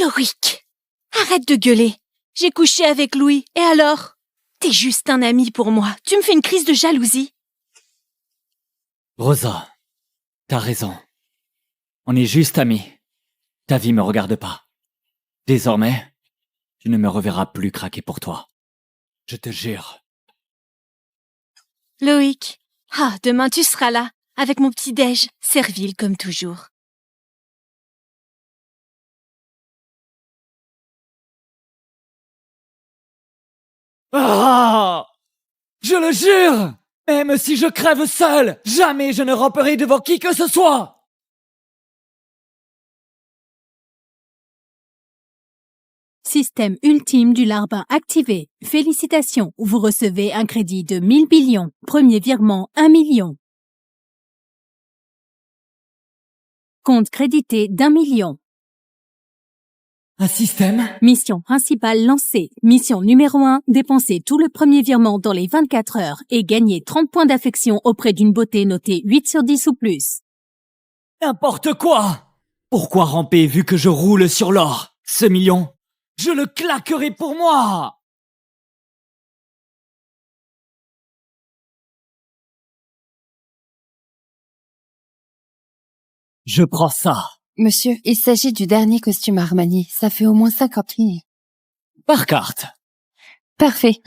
Loïc, arrête de gueuler. J'ai couché avec Louis, et alors? T'es juste un ami pour moi. Tu me fais une crise de jalousie. Rosa, t'as raison. On est juste amis. Ta vie me regarde pas. Désormais, tu ne me reverras plus craquer pour toi. Je te jure. Loïc, demain tu seras là, avec mon petit déj, servile comme toujours. Ah! Je le jure! Même si je crève seul, jamais je ne ramperai devant qui que ce soit! Système ultime du larbin activé. Félicitations, vous recevez un crédit de 1000 billions. Premier virement, 1 million. Compte crédité d'1 million. Un système? Mission principale lancée. Mission numéro 1, dépenser tout le premier virement dans les 24 heures et gagner 30 points d'affection auprès d'une beauté notée 8 sur 10 ou plus. N'importe quoi! Pourquoi ramper vu que je roule sur l'or? Ce million, je le claquerai pour moi! Je prends ça. Monsieur, il s'agit du dernier costume Armani. Ça fait au moins 50 000. Par carte. Parfait.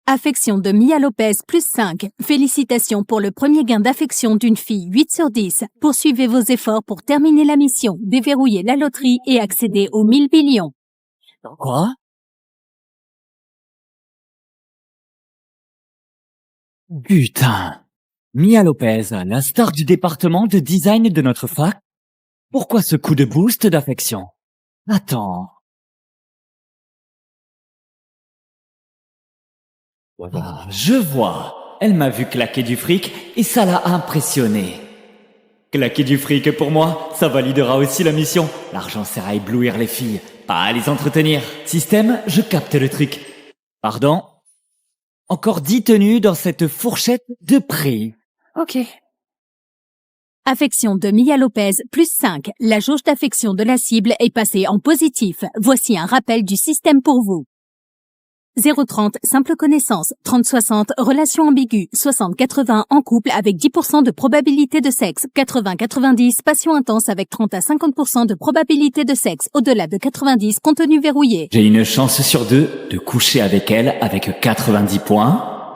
Affection de Mia Lopez plus 5. Félicitations pour le premier gain d'affection d'une fille 8 sur 10. Poursuivez vos efforts pour terminer la mission, déverrouiller la loterie et accéder aux 1000 billions. Quoi? Putain. Mia Lopez, la star du département de design de notre fac? Pourquoi ce coup de boost d'affection? Attends. Ah, je vois. Elle m'a vu claquer du fric et ça l'a impressionné. Claquer du fric pour moi, ça validera aussi la mission. L'argent sert à éblouir les filles, pas à les entretenir. Système, je capte le truc. Pardon? Encore 10 tenues dans cette fourchette de prix. Ok. Affection de Mia Lopez plus 5. La jauge d'affection de la cible est passée en positif. Voici un rappel du système pour vous. 0,30, simple connaissance. 30-60, relation ambiguë. 60-80, en couple avec 10% de probabilité de sexe. 80-90, passion intense avec 30 à 50% de probabilité de sexe. Au-delà de 90, contenu verrouillé. J'ai une chance sur 2 de coucher avec elle avec 90 points.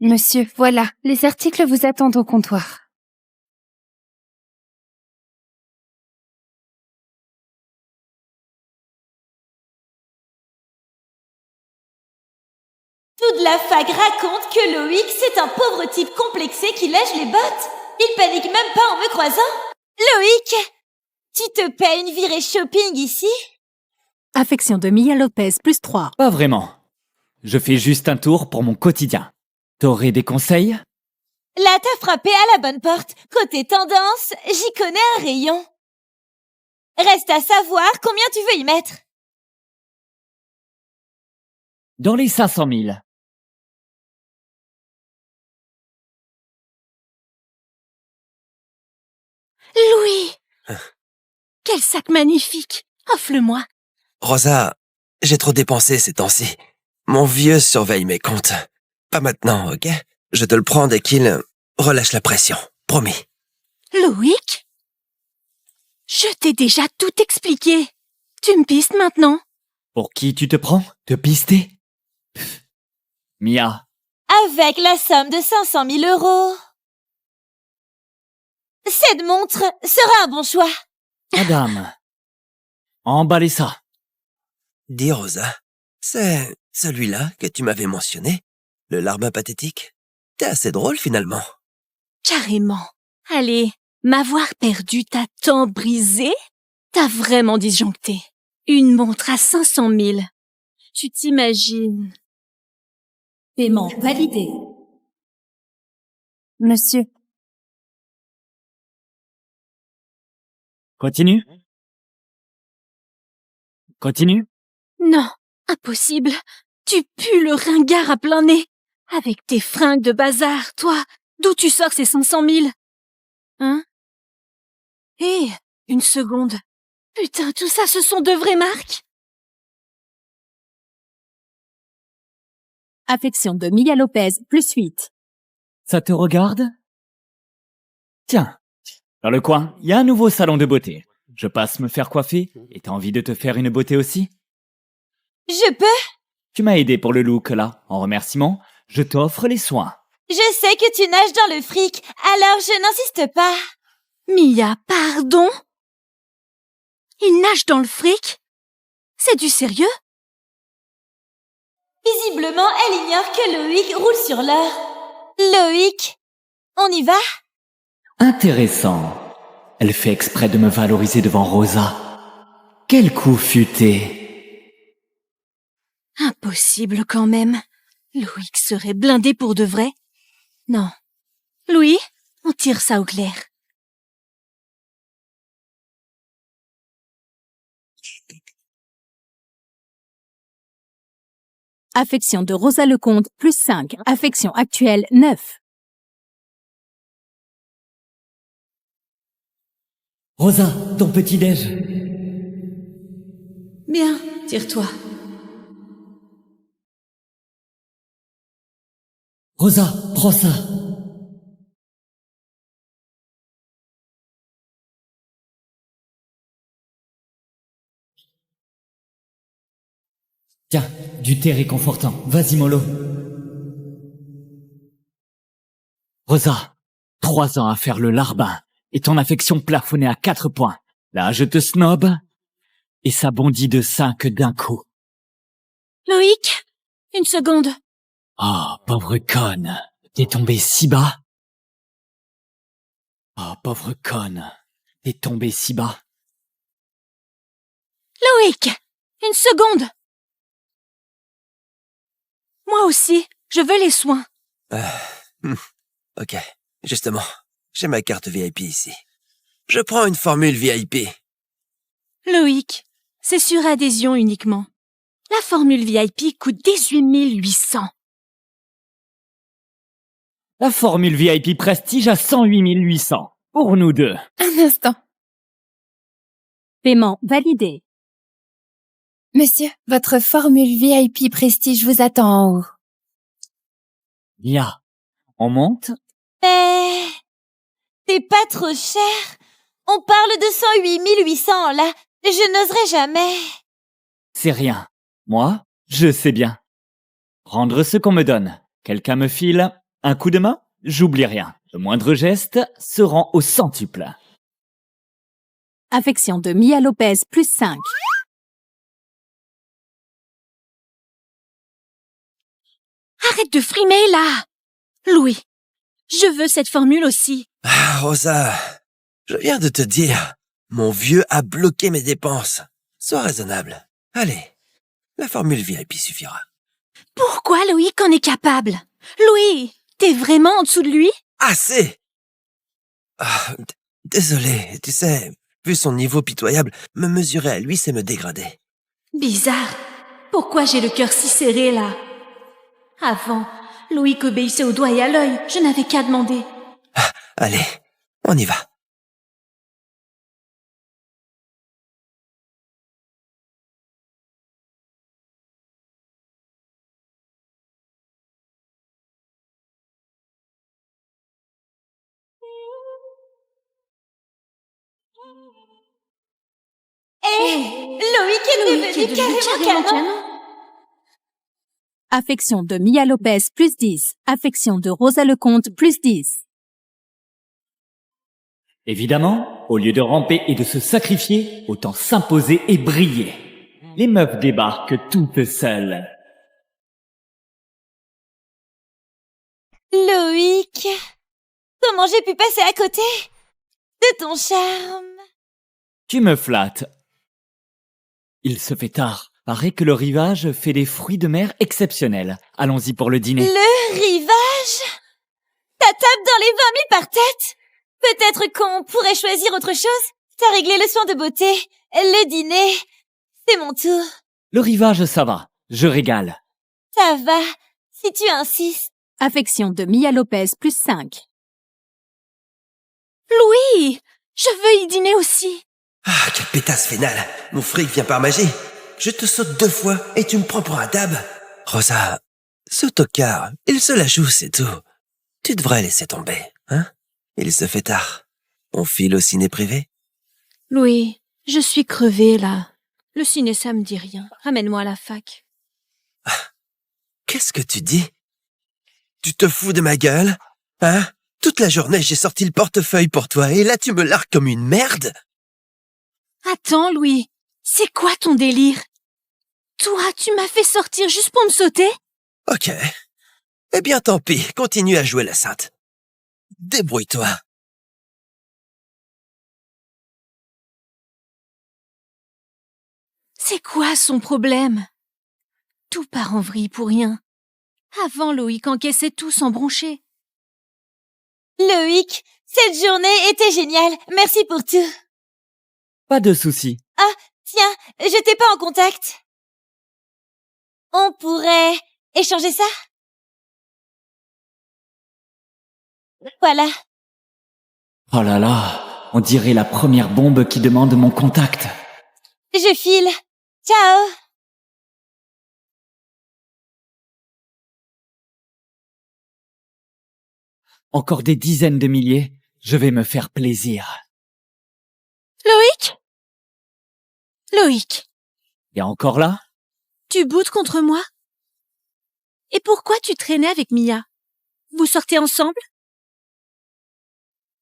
Monsieur, voilà, les articles vous attendent au comptoir. Toute la fac raconte que Loïc, c'est un pauvre type complexé qui lèche les bottes. Il panique même pas en me croisant. Loïc, tu te paies une virée shopping ici? Affection de Mia Lopez plus 3. Pas vraiment. Je fais juste un tour pour mon quotidien. T'aurais des conseils? Là, t'as frappé à la bonne porte. Côté tendance, j'y connais un rayon. Reste à savoir combien tu veux y mettre. Dans les 500 000. Louis! Quel sac magnifique! Offre-le-moi. Rosa, j'ai trop dépensé ces temps-ci. Mon vieux surveille mes comptes. Pas maintenant, ok? Je te le prends dès qu'il relâche la pression. Promis. Loïc? Je t'ai déjà tout expliqué. Tu me pistes maintenant? Pour qui tu te prends? Te pister? Pff. Mia, Avec la somme de 500 000 €. Cette montre sera un bon choix. madame. Emballez ça. Dis, Rosa, c'est celui-là que tu m'avais mentionné? Le larbin pathétique? T'es assez drôle, finalement. Carrément. Allez, m'avoir perdu t'a tant brisé? T'as vraiment disjoncté. Une montre à 500 000. Tu t'imagines? Paiement validé. Monsieur, Continue. Continue. Non, impossible. Tu pues le ringard à plein nez. Avec tes fringues de bazar, toi, d'où tu sors ces 500 000? Hein? Hé, une seconde. Putain, tout ça, ce sont de vraies marques? Affection de Mia Lopez, +8. Ça te regarde? Tiens, dans le coin, il y a un nouveau salon de beauté. Je passe me faire coiffer et t'as envie de te faire une beauté aussi? Je peux? Tu m'as aidé pour le look là. En remerciement, je t'offre les soins. Je sais que tu nages dans le fric, alors je n'insiste pas. Mia, pardon? Il nage dans le fric? C'est du sérieux? Visiblement, elle ignore que Loïc roule sur l'or. Loïc, on y va? Intéressant. Elle fait exprès de me valoriser devant Rosa. Quel coup futé. Impossible quand même. Loïc serait blindé pour de vrai. Non. Louis, on tire ça au clair. Affection de Rosa Lecomte, +5. Affection actuelle, 9. Rosa, ton petit-déj. Bien, tire-toi. Rosa, prends ça. Tiens, du thé réconfortant. Vas-y, mollo. Rosa, 3 ans à faire le larbin et ton affection plafonnée à 4 points. Là, je te snob et ça bondit de 5 d'un coup. Loïc, une seconde. Oh, pauvre conne. T'es tombé si bas. Oh, pauvre conne. T'es tombé si bas. Loïc, une seconde. Moi aussi, je veux les soins. Ok, justement, j'ai ma carte VIP ici. Je prends une formule VIP. Loïc, c'est sur adhésion uniquement. La formule VIP coûte 18 800. La formule VIP Prestige à 108 800. Pour nous deux. Un instant. Paiement validé. Monsieur, votre formule VIP Prestige vous attend en haut. Mia, on monte? Mais... c'est pas trop cher. On parle de 108 800, là. Je n'oserais jamais. C'est rien. Moi, je sais bien. Rendre ce qu'on me donne. Quelqu'un me file un coup de main, j'oublie rien. Le moindre geste se rend au centuple. Affection de Mia Lopez, +5. Arrête de frimer, là. Louis, je veux cette formule aussi. Ah, Rosa, je viens de te dire, mon vieux a bloqué mes dépenses. Sois raisonnable. Allez, la formule VIP suffira. Pourquoi Loïc en est capable? Louis, t'es vraiment en dessous de lui? Assez! Ah, désolé, tu sais, vu son niveau pitoyable, me mesurer à lui, c'est me dégrader. Bizarre. Pourquoi j'ai le cœur si serré, là? Avant, Loïc obéissait au doigt et à l'œil. Je n'avais qu'à demander. Ah, allez, on y va. Loïc est devenu carrément canon. Affection de Mia Lopez, +10. Affection de Rosa Lecomte, +10. Évidemment, au lieu de ramper et de se sacrifier, autant s'imposer et briller. Les meufs débarquent toutes seules. Loïc, comment j'ai pu passer à côté de ton charme? Tu me flattes. Il se fait tard. Paraît que le rivage fait des fruits de mer exceptionnels. Allons-y pour le dîner. Le rivage? Ta table dans les 20 000 par tête? Peut-être qu'on pourrait choisir autre chose? t'as réglé le soin de beauté, le dîner. C'est mon tour. Le rivage, ça va. Je régale. Ça va, si tu insistes. Affection de Mia Lopez, plus 5. Louis, je veux y dîner aussi. Ah, quelle pétasse vénale. Mon fric vient par magie. Je te saute 2 fois et tu me prends pour un dab. Rosa, ce tocard, il se la joue, c'est tout. Tu devrais laisser tomber, hein? Il se fait tard. On file au ciné privé? Louis, je suis crevée, là. Le ciné, ça me dit rien. Ramène-moi à la fac. Qu'est-ce que tu dis? Tu te fous de ma gueule? Hein? Toute la journée, j'ai sorti le portefeuille pour toi et là, tu me largues comme une merde? Attends, Louis. C'est quoi ton délire? Toi, tu m'as fait sortir juste pour me sauter? Ok. Eh bien, tant pis. Continue à jouer la sainte. Débrouille-toi. C'est quoi son problème? Tout part en vrille pour rien. Avant, Loïc encaissait tout sans broncher. Loïc, cette journée était géniale. Merci pour tout. Pas de soucis. Tiens, je t'ai pas en contact. On pourrait échanger ça? Voilà. Oh là là, on dirait la première bombe qui demande mon contact. Je file. Ciao. Encore des dizaines de milliers, je vais me faire plaisir. Loïc? Loïc, Et encore là? tu boudes contre moi? Et pourquoi tu traînais avec Mia? Vous sortez ensemble?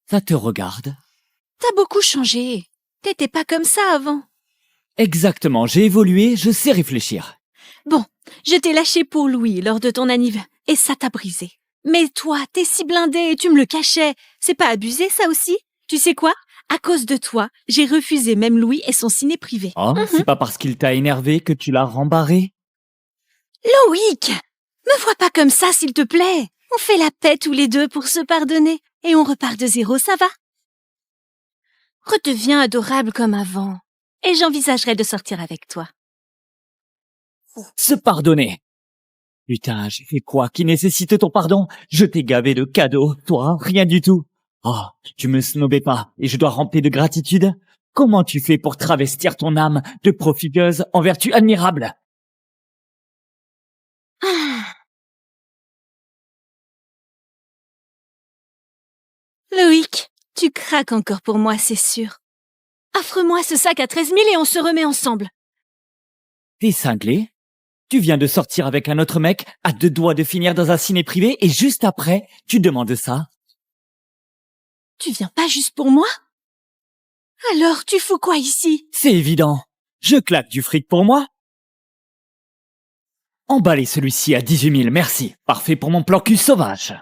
Ça te regarde. T'as beaucoup changé. T'étais pas comme ça avant. Exactement, j'ai évolué, je sais réfléchir. Bon, je t'ai lâché pour Louis lors de ton anniv, et ça t'a brisé. Mais toi, t'es si blindé et tu me le cachais. C'est pas abusé, ça aussi? Tu sais quoi? À cause de toi, j'ai refusé même Louis et son ciné privé. Oh, c'est pas parce qu'il t'a énervé que tu l'as rembarré? Loïc! Me vois pas comme ça, s'il te plaît. On fait la paix tous les deux pour se pardonner. Et on repart de zéro, ça va? Redeviens adorable comme avant. Et j'envisagerai de sortir avec toi. Se pardonner. Putain, j'ai fait quoi qui nécessite ton pardon? Je t'ai gavé de cadeaux, toi, rien du tout. Oh, tu me snobais pas et je dois remplir de gratitude? Comment tu fais pour travestir ton âme de profiteuse en vertu admirable? Ah. Loïc, tu craques encore pour moi, c'est sûr. Offre-moi ce sac à 13 000 et on se remet ensemble. T'es cinglé? Tu viens de sortir avec un autre mec à 2 doigts de finir dans un ciné privé et juste après, tu demandes ça? Tu viens pas juste pour moi? Alors, tu fous quoi ici? C'est évident. Je claque du fric pour moi. Emballez celui-ci à 18 000, merci. Parfait pour mon plan cul sauvage.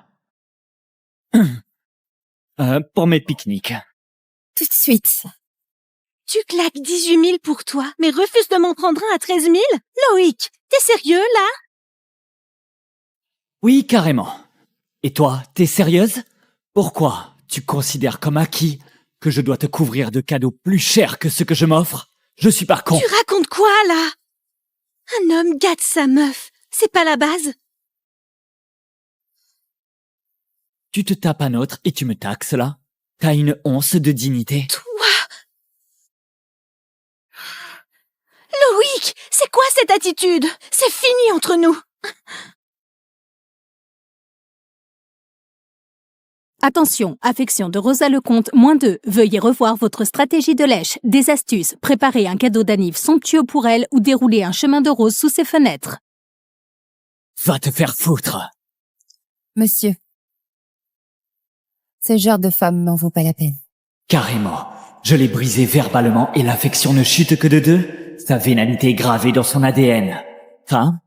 Pour mes pique-niques. Tout de suite. Tu claques 18 000 pour toi, mais refuses de m'en prendre un à 13 000? Loïc, t'es sérieux, là? Oui, carrément. Et toi, t'es sérieuse? Pourquoi tu considères comme acquis que je dois te couvrir de cadeaux plus chers que ceux que je m'offre? Je suis pas con. Tu racontes quoi, là? Un homme gâte sa meuf, c'est pas la base? Tu te tapes un autre et tu me taxes là? T'as une once de dignité? Toi! Loïc, c'est quoi cette attitude? C'est fini entre nous! Attention, affection de Rosa Lecomte, -2. Veuillez revoir votre stratégie de lèche, des astuces, préparer un cadeau d'anniv somptueux pour elle ou dérouler un chemin de rose sous ses fenêtres. Va te faire foutre! Monsieur, ce genre de femme n'en vaut pas la peine. Carrément. Je l'ai brisé verbalement et l'affection ne chute que de 2. Sa vénalité est gravée dans son ADN. Ça?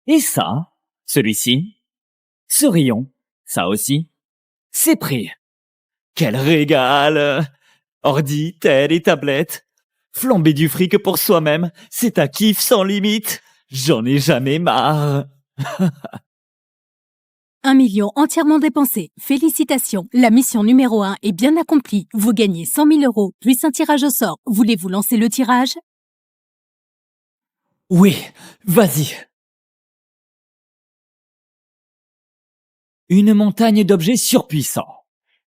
Et ça? Celui-ci? Ce rayon? Ça aussi? C'est pris. Quel régal! Ordi, tel et tablette. Flamber du fric pour soi-même, c'est un kiff sans limite. J'en ai jamais marre. 1 million entièrement dépensé. Félicitations, la mission numéro 1 est bien accomplie. Vous gagnez 100 000 euros, plus un tirage au sort. Voulez-vous lancer le tirage? Oui, vas-y. Une montagne d'objets surpuissants.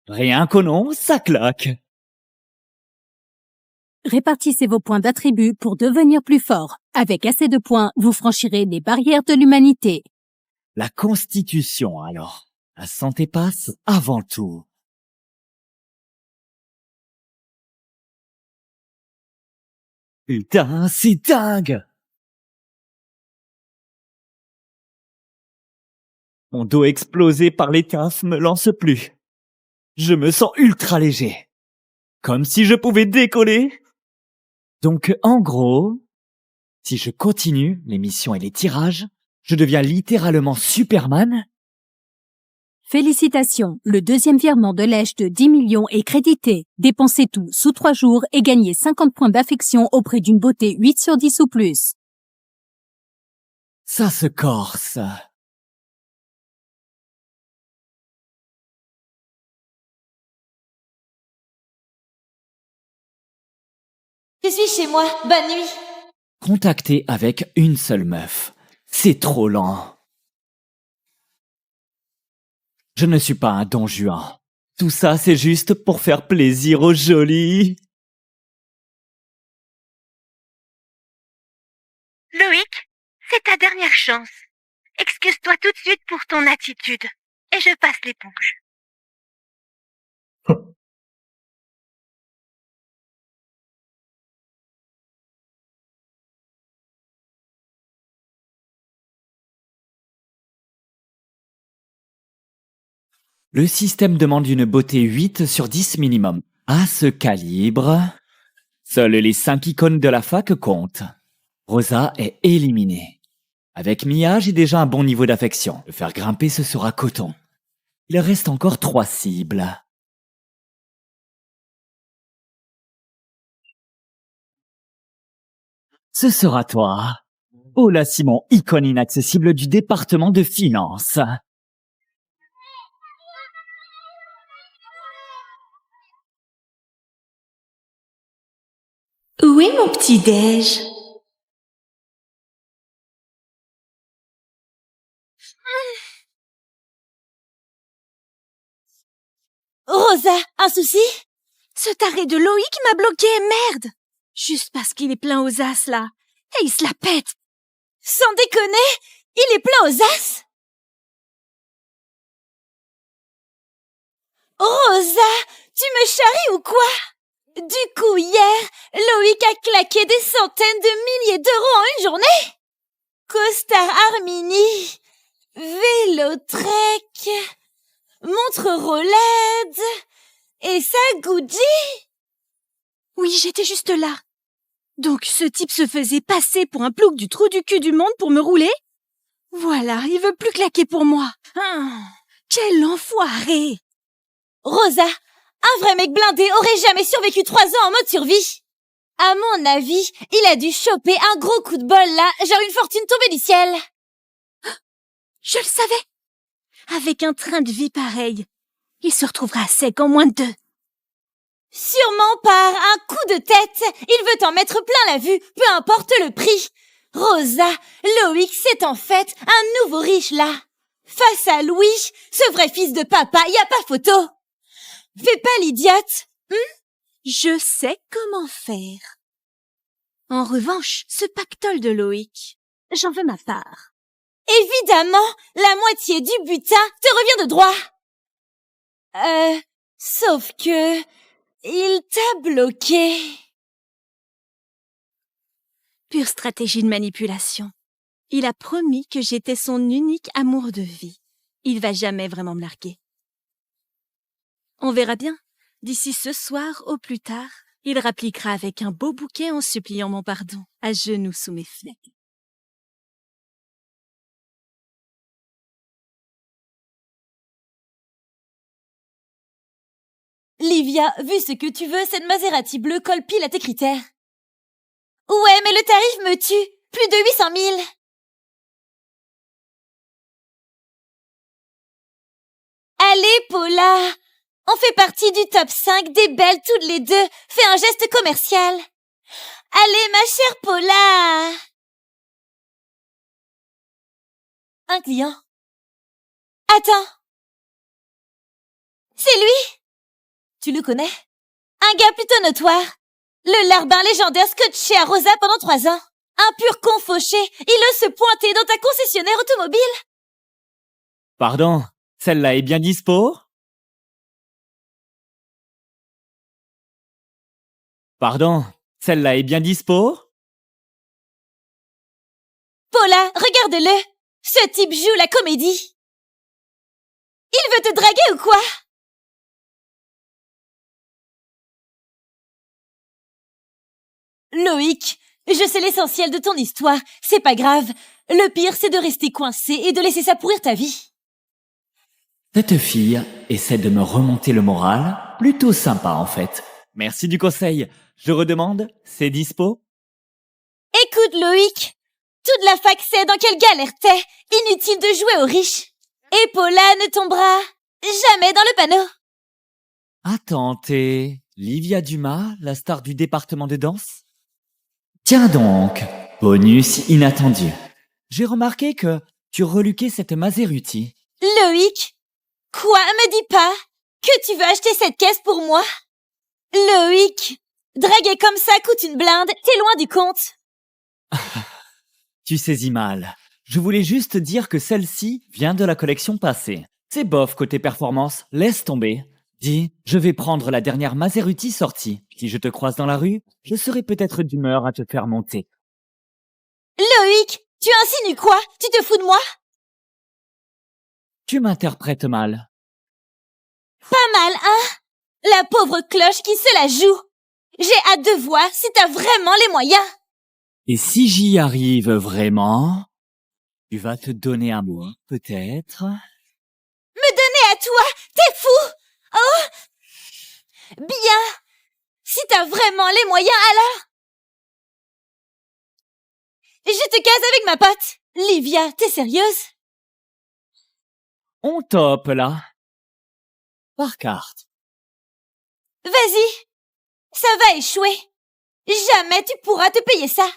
Rien qu'au nom, ça claque. Répartissez vos points d'attribut pour devenir plus fort. Avec assez de points, vous franchirez les barrières de l'humanité. La constitution, alors. La santé passe avant tout. Putain, c'est dingue! Mon dos explosé par les quinfs me lance plus. Je me sens ultra léger. Comme si je pouvais décoller. Donc, en gros, si je continue les missions et les tirages, je deviens littéralement Superman. Félicitations, le deuxième virement de lèche de 10 millions est crédité. Dépensez tout sous 3 jours et gagnez 50 points d'affection auprès d'une beauté 8 sur 10 ou plus. Ça se corse. Je suis chez moi, bonne nuit. Contacter avec une seule meuf. C'est trop lent. Je ne suis pas un Don Juan. Tout ça, c'est juste pour faire plaisir aux jolis. Loïc, c'est ta dernière chance. Excuse-toi tout de suite pour ton attitude. Et je passe l'éponge. Le système demande une beauté 8 sur 10 minimum. À ce calibre, seules les 5 icônes de la fac comptent. Rosa est éliminée. Avec Mia, j'ai déjà un bon niveau d'affection. Le faire grimper, ce sera coton. Il reste encore 3 cibles. Ce sera toi. Ola Simon, icône inaccessible du département de finance. Où est mon petit-déj? Rosa, un souci? Ce taré de Loïc m'a bloqué, merde! Juste parce qu'il est plein aux as, là. Et il se la pète! Sans déconner, il est plein aux as? Rosa, tu me charries ou quoi? Du coup, hier, Loïc a claqué des centaines de milliers d'euros en une journée? Costard Armini, Vélotrek, montre Rolex et ça Gucci? Oui, j'étais juste là. Donc ce type se faisait passer pour un plouc du trou du cul du monde pour me rouler? Voilà, il veut plus claquer pour moi. Quel enfoiré! Rosa, un vrai mec blindé aurait jamais survécu 3 ans en mode survie. À mon avis, il a dû choper un gros coup de bol là, genre une fortune tombée du ciel. Je le savais! Avec un train de vie pareil, il se retrouvera à sec en moins de 2. Sûrement par un coup de tête, il veut en mettre plein la vue, peu importe le prix. Rosa, Loïc, c'est en fait un nouveau riche là. Face à Louis, ce vrai fils de papa, y a pas photo. Fais pas l'idiote. Je sais comment faire. En revanche, ce pactole de Loïc, j'en veux ma part. Évidemment, la moitié du butin te revient de droit. Sauf que... il t'a bloqué. Pure stratégie de manipulation. Il a promis que j'étais son unique amour de vie. Il va jamais vraiment me larguer. On verra bien. D'ici ce soir, au plus tard, il rappliquera avec un beau bouquet en suppliant mon pardon, à genoux sous mes flecs. Livia, vu ce que tu veux, cette Maserati bleue colle pile à tes critères. Ouais, mais le tarif me tue. Plus de 800 000. Allez, Paula! On fait partie du top 5 des belles toutes les deux. Fais un geste commercial. Allez, ma chère Paula! Un client. Attends. C'est lui? Tu le connais? Un gars plutôt notoire. Le larbin légendaire scotché à Rosa pendant 3 ans. Un pur con fauché. Il ose se pointer dans ta concessionnaire automobile. Pardon, celle-là est bien dispo? Pardon, celle-là est bien dispo? Paula, regarde-le. Ce type joue la comédie. Il veut te draguer ou quoi? Loïc, je sais l'essentiel de ton histoire. C'est pas grave. Le pire, c'est de rester coincé et de laisser ça pourrir ta vie. Cette fille essaie de me remonter le moral. Plutôt sympa, en fait. Merci du conseil. Je redemande, c'est dispo? Écoute, Loïc, toute la fac sait dans quelle galère t'es. Inutile de jouer aux riches. Et Paula ne tombera jamais dans le panneau. Attends, t'es Livia Dumas, la star du département de danse? Tiens donc, bonus inattendu. J'ai remarqué que tu reluquais cette Maserati. Loïc, quoi, me dis pas que tu veux acheter cette caisse pour moi? Loïc, draguer comme ça coûte une blinde, t'es loin du compte. Tu saisis mal. Je voulais juste dire que celle-ci vient de la collection passée. C'est bof côté performance, laisse tomber. Dis, je vais prendre la dernière Maserati sortie. Si je te croise dans la rue, je serai peut-être d'humeur à te faire monter. Loïc, tu insinues quoi? Tu te fous de moi? Tu m'interprètes mal. Pas mal, hein? La pauvre cloche qui se la joue. J'ai hâte de voir si t'as vraiment les moyens. Et si j'y arrive vraiment, tu vas te donner à moi, peut-être? Me donner à toi? T'es fou? Oh! Bien! Si t'as vraiment les moyens, alors? Je te case avec ma pote. Livia, t'es sérieuse? On top, là. Par carte. Vas-y. Ça va échouer. Jamais tu pourras te payer ça.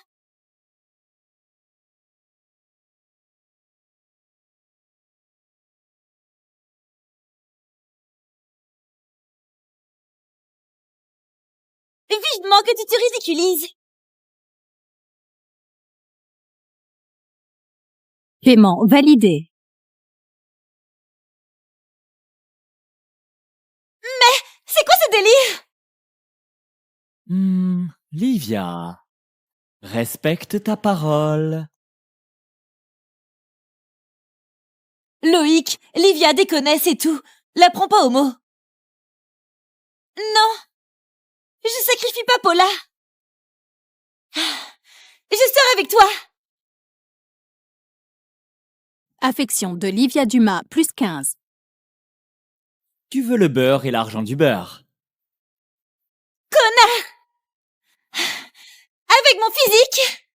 Vivement que tu te ridiculises. Paiement validé. C'est quoi ce délire? Livia, respecte ta parole. Loïc, Livia déconne, c'est tout. La prends pas au mot. Non. Je sacrifie pas Paula. Je sors avec toi. Affection de Livia Dumas, plus 15. Tu veux le beurre et l'argent du beurre. Connard! Avec mon physique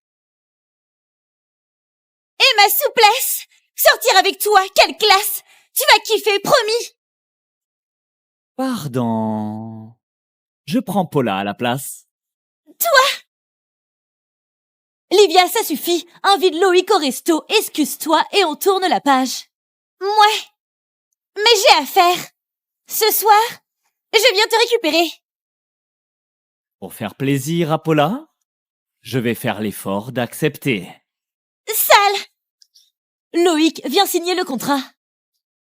et ma souplesse, sortir avec toi, quelle classe! Tu vas kiffer, promis! Pardon. Je prends Paula à la place. Livia, ça suffit. Invite Loïc au resto, excuse-toi et on tourne la page. Ouais. Mais j'ai à faire. Ce soir, je viens te récupérer. Pour faire plaisir à Paula, je vais faire l'effort d'accepter. Sale! Loïc, viens signer le contrat.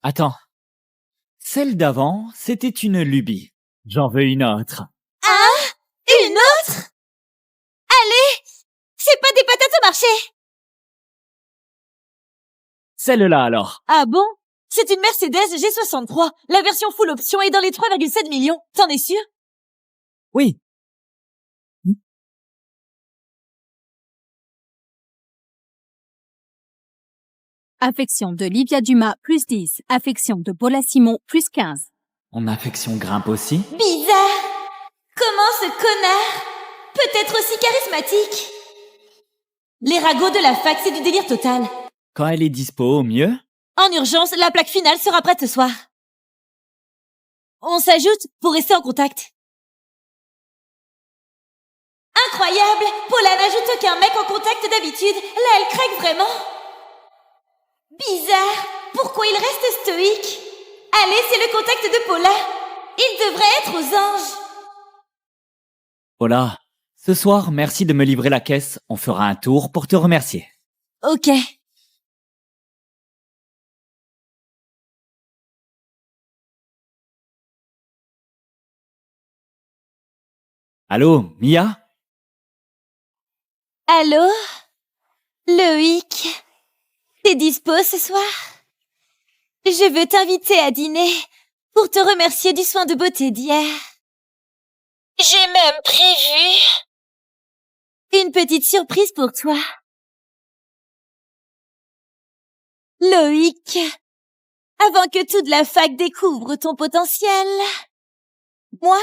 Attends. Celle d'avant, c'était une lubie. J'en veux une autre. Une autre? Allez! C'est pas des patates au marché! Celle-là alors. Ah bon? C'est une Mercedes G63. La version full option est dans les 3,7 millions. T'en es sûr? Oui. Affection de Livia Dumas, plus 10. Affection de Paula Simon, plus 15. Mon affection grimpe aussi. Bizarre! Comment ce connard peut être aussi charismatique? Les ragots de la fac, c'est du délire total. Quand elle est dispo, au mieux. En urgence, la plaque finale sera prête ce soir. On s'ajoute pour rester en contact. Incroyable! Paula n'ajoute aucun mec en contact d'habitude. Là, elle craque vraiment. Bizarre. Pourquoi il reste stoïque? Allez, c'est le contact de Paula. Il devrait être aux anges. Paula, ce soir, merci de me livrer la caisse. On fera un tour pour te remercier. Ok. Allô, Mia? Allô? Loïc? T'es dispo ce soir? Je veux t'inviter à dîner pour te remercier du soin de beauté d'hier. J'ai même prévu une petite surprise pour toi. Loïc, avant que toute la fac découvre ton potentiel, moi,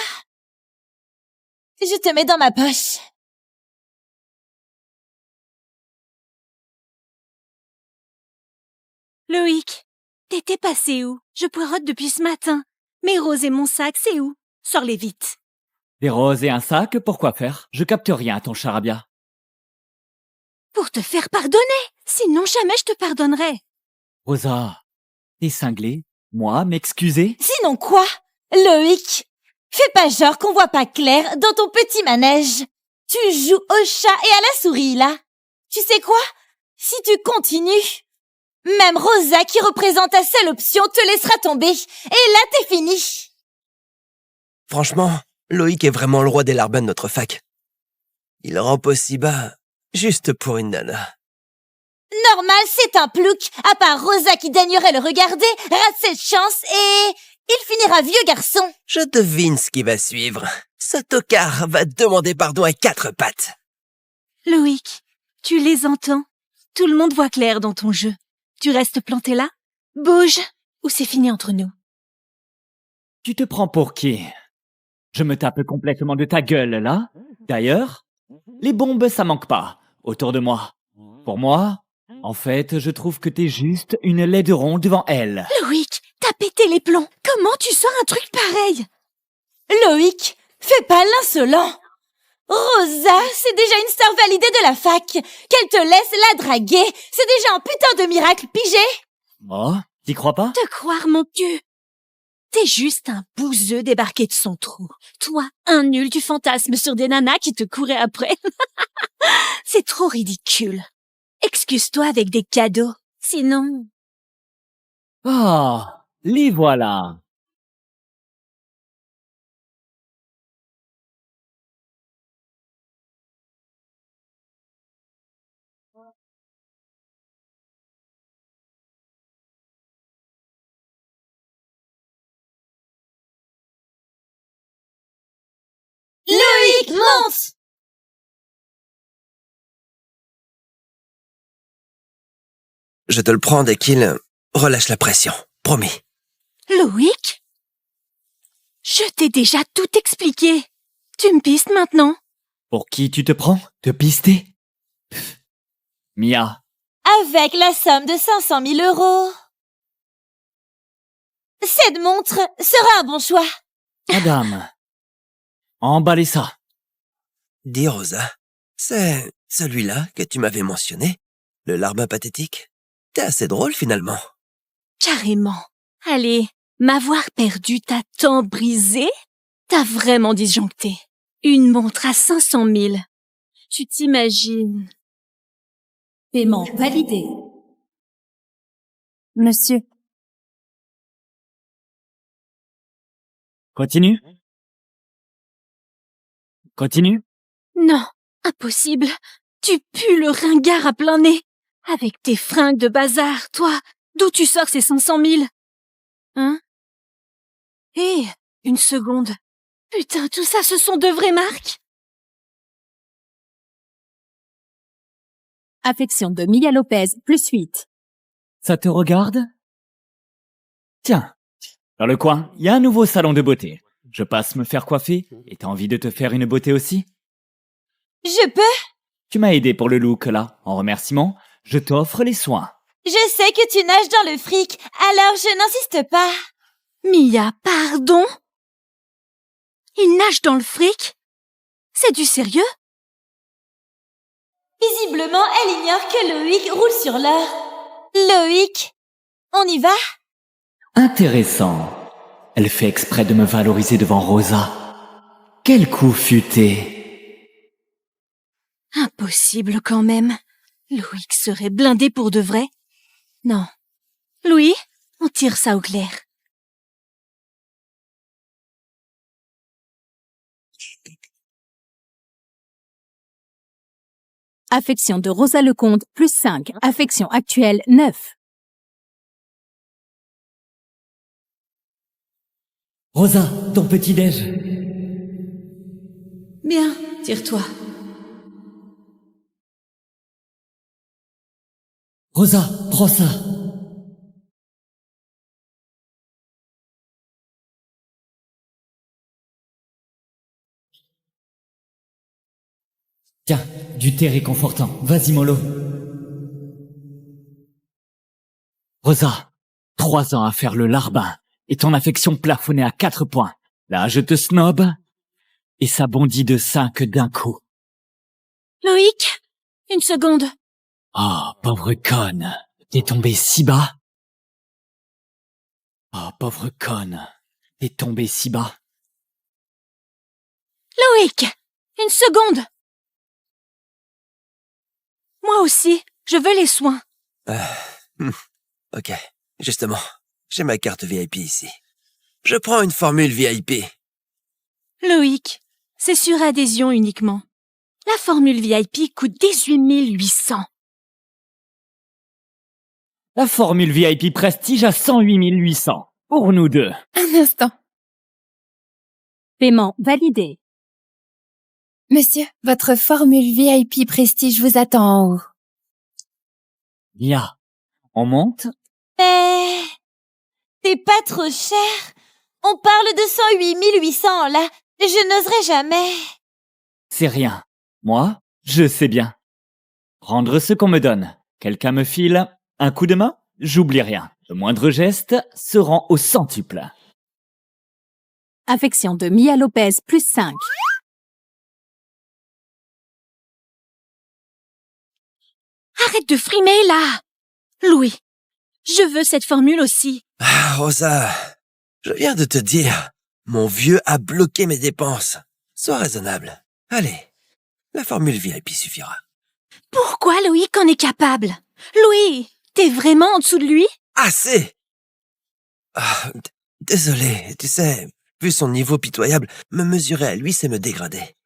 je te mets dans ma poche. Loïc, t'étais passé où? Je poireaute depuis ce matin. Mes roses et mon sac, c'est où? Sors-les vite. Des roses et un sac, pourquoi faire? Je capte rien à ton charabia. Pour te faire pardonner. Sinon, jamais je te pardonnerai. Rosa, t'es cinglée? Moi, m'excuser? Sinon quoi? Loïc, fais pas genre qu'on voit pas clair dans ton petit manège. Tu joues au chat et à la souris, là. Tu sais quoi? Si tu continues, même Rosa, qui représente ta seule option, te laissera tomber. Et là, t'es fini. Franchement, Loïc est vraiment le roi des larbins de notre fac. Il rampe aussi bas, juste pour une nana. Normal, c'est un plouc. À part Rosa qui daignerait le regarder, rate cette chance et il finira vieux garçon. Je devine ce qui va suivre. Ce tocard va demander pardon à 4 pattes. Loïc, tu les entends? Tout le monde voit clair dans ton jeu. Tu restes planté là? Bouge, ou c'est fini entre nous. Tu te prends pour qui? Je me tape complètement de ta gueule, là. D'ailleurs, les bombes, ça manque pas, autour de moi. Pour moi, en fait, je trouve que t'es juste une laideron devant elle. Loïc, t'as pété les plombs. Comment tu sors un truc pareil? Loïc, fais pas l'insolent. Rosa, c'est déjà une star validée de la fac. Qu'elle te laisse la draguer, c'est déjà un putain de miracle, pigé. Oh, t'y crois pas? Te croire, mon cul. T'es juste un bouseux débarqué de son trou. Toi, un nul du fantasme sur des nanas qui te couraient après. C'est trop ridicule. Excuse-toi avec des cadeaux. Sinon... Ah, les voilà. Loïc, monte! Je te le prends dès qu'il relâche la pression. Promis. Loïc? Je t'ai déjà tout expliqué. Tu me pistes maintenant? Pour qui tu te prends? Te pister? Pff. Mia, Avec la somme de 500 000 €. Cette montre sera un bon choix. madame, emballez ça. Dis Rosa, c'est celui-là que tu m'avais mentionné, le larbin pathétique. T'es assez drôle finalement. Carrément. Allez, m'avoir perdu t'a tant brisé? T'as vraiment disjoncté. Une montre à 500 000. Tu t'imagines? Paiement validé. Monsieur, Continue. Continue. Non, impossible. Tu pues le ringard à plein nez. Avec tes fringues de bazar, toi, d'où tu sors ces 500 000? Hein? Hé, une seconde. Putain, tout ça, ce sont de vraies marques? Affection de Mia Lopez, +8. Ça te regarde? Tiens, dans le coin, il y a un nouveau salon de beauté. Je passe me faire coiffer et t'as envie de te faire une beauté aussi? Je peux? Tu m'as aidé pour le look là. En remerciement, je t'offre les soins. Je sais que tu nages dans le fric, alors je n'insiste pas. Mia, pardon? Il nage dans le fric? C'est du sérieux? Visiblement, elle ignore que Loïc roule sur l'or. Loïc, on y va? Intéressant. Elle fait exprès de me valoriser devant Rosa. Quel coup futé. Impossible quand même. Loïc serait blindé pour de vrai. Non. Louis, on tire ça au clair. Affection de Rosa Lecomte, plus 5. Affection actuelle, 9. Rosa, ton petit-déj. Bien, tire-toi. Rosa, prends ça. Tiens, du thé réconfortant. Vas-y, mollo. Rosa, 3 ans à faire le larbin, et ton affection plafonnée à 4 points. Là, je te snob, et ça bondit de 5 d'un coup. Loïc, une seconde. Oh, pauvre conne, t'es tombée si bas. Oh, pauvre conne, t'es tombée si bas. Loïc, une seconde. Moi aussi, je veux les soins. Ok, justement, j'ai ma carte VIP ici. Je prends une formule VIP. Loïc, c'est sur adhésion uniquement. La formule VIP coûte 18 800. La formule VIP Prestige à 108 800. Pour nous deux. Un instant. Paiement validé. Monsieur, votre formule VIP Prestige vous attend en haut. Mia, on monte? Mais... c'est pas trop cher. On parle de 108 800, là. Je n'oserais jamais. C'est rien. Moi, je sais bien. Rendre ce qu'on me donne. Quelqu'un me file un coup de main? J'oublie rien. Le moindre geste se rend au centuple. Affection de Mia Lopez, plus 5. Arrête de frimer, là. Louis, je veux cette formule aussi. Ah, Rosa, je viens de te dire, mon vieux a bloqué mes dépenses. Sois raisonnable. Allez, la formule VIP suffira. Pourquoi Loïc en est capable? Louis, t'es vraiment en dessous de lui? Assez! Ah, désolé, tu sais, vu son niveau pitoyable, me mesurer à lui, c'est me dégrader.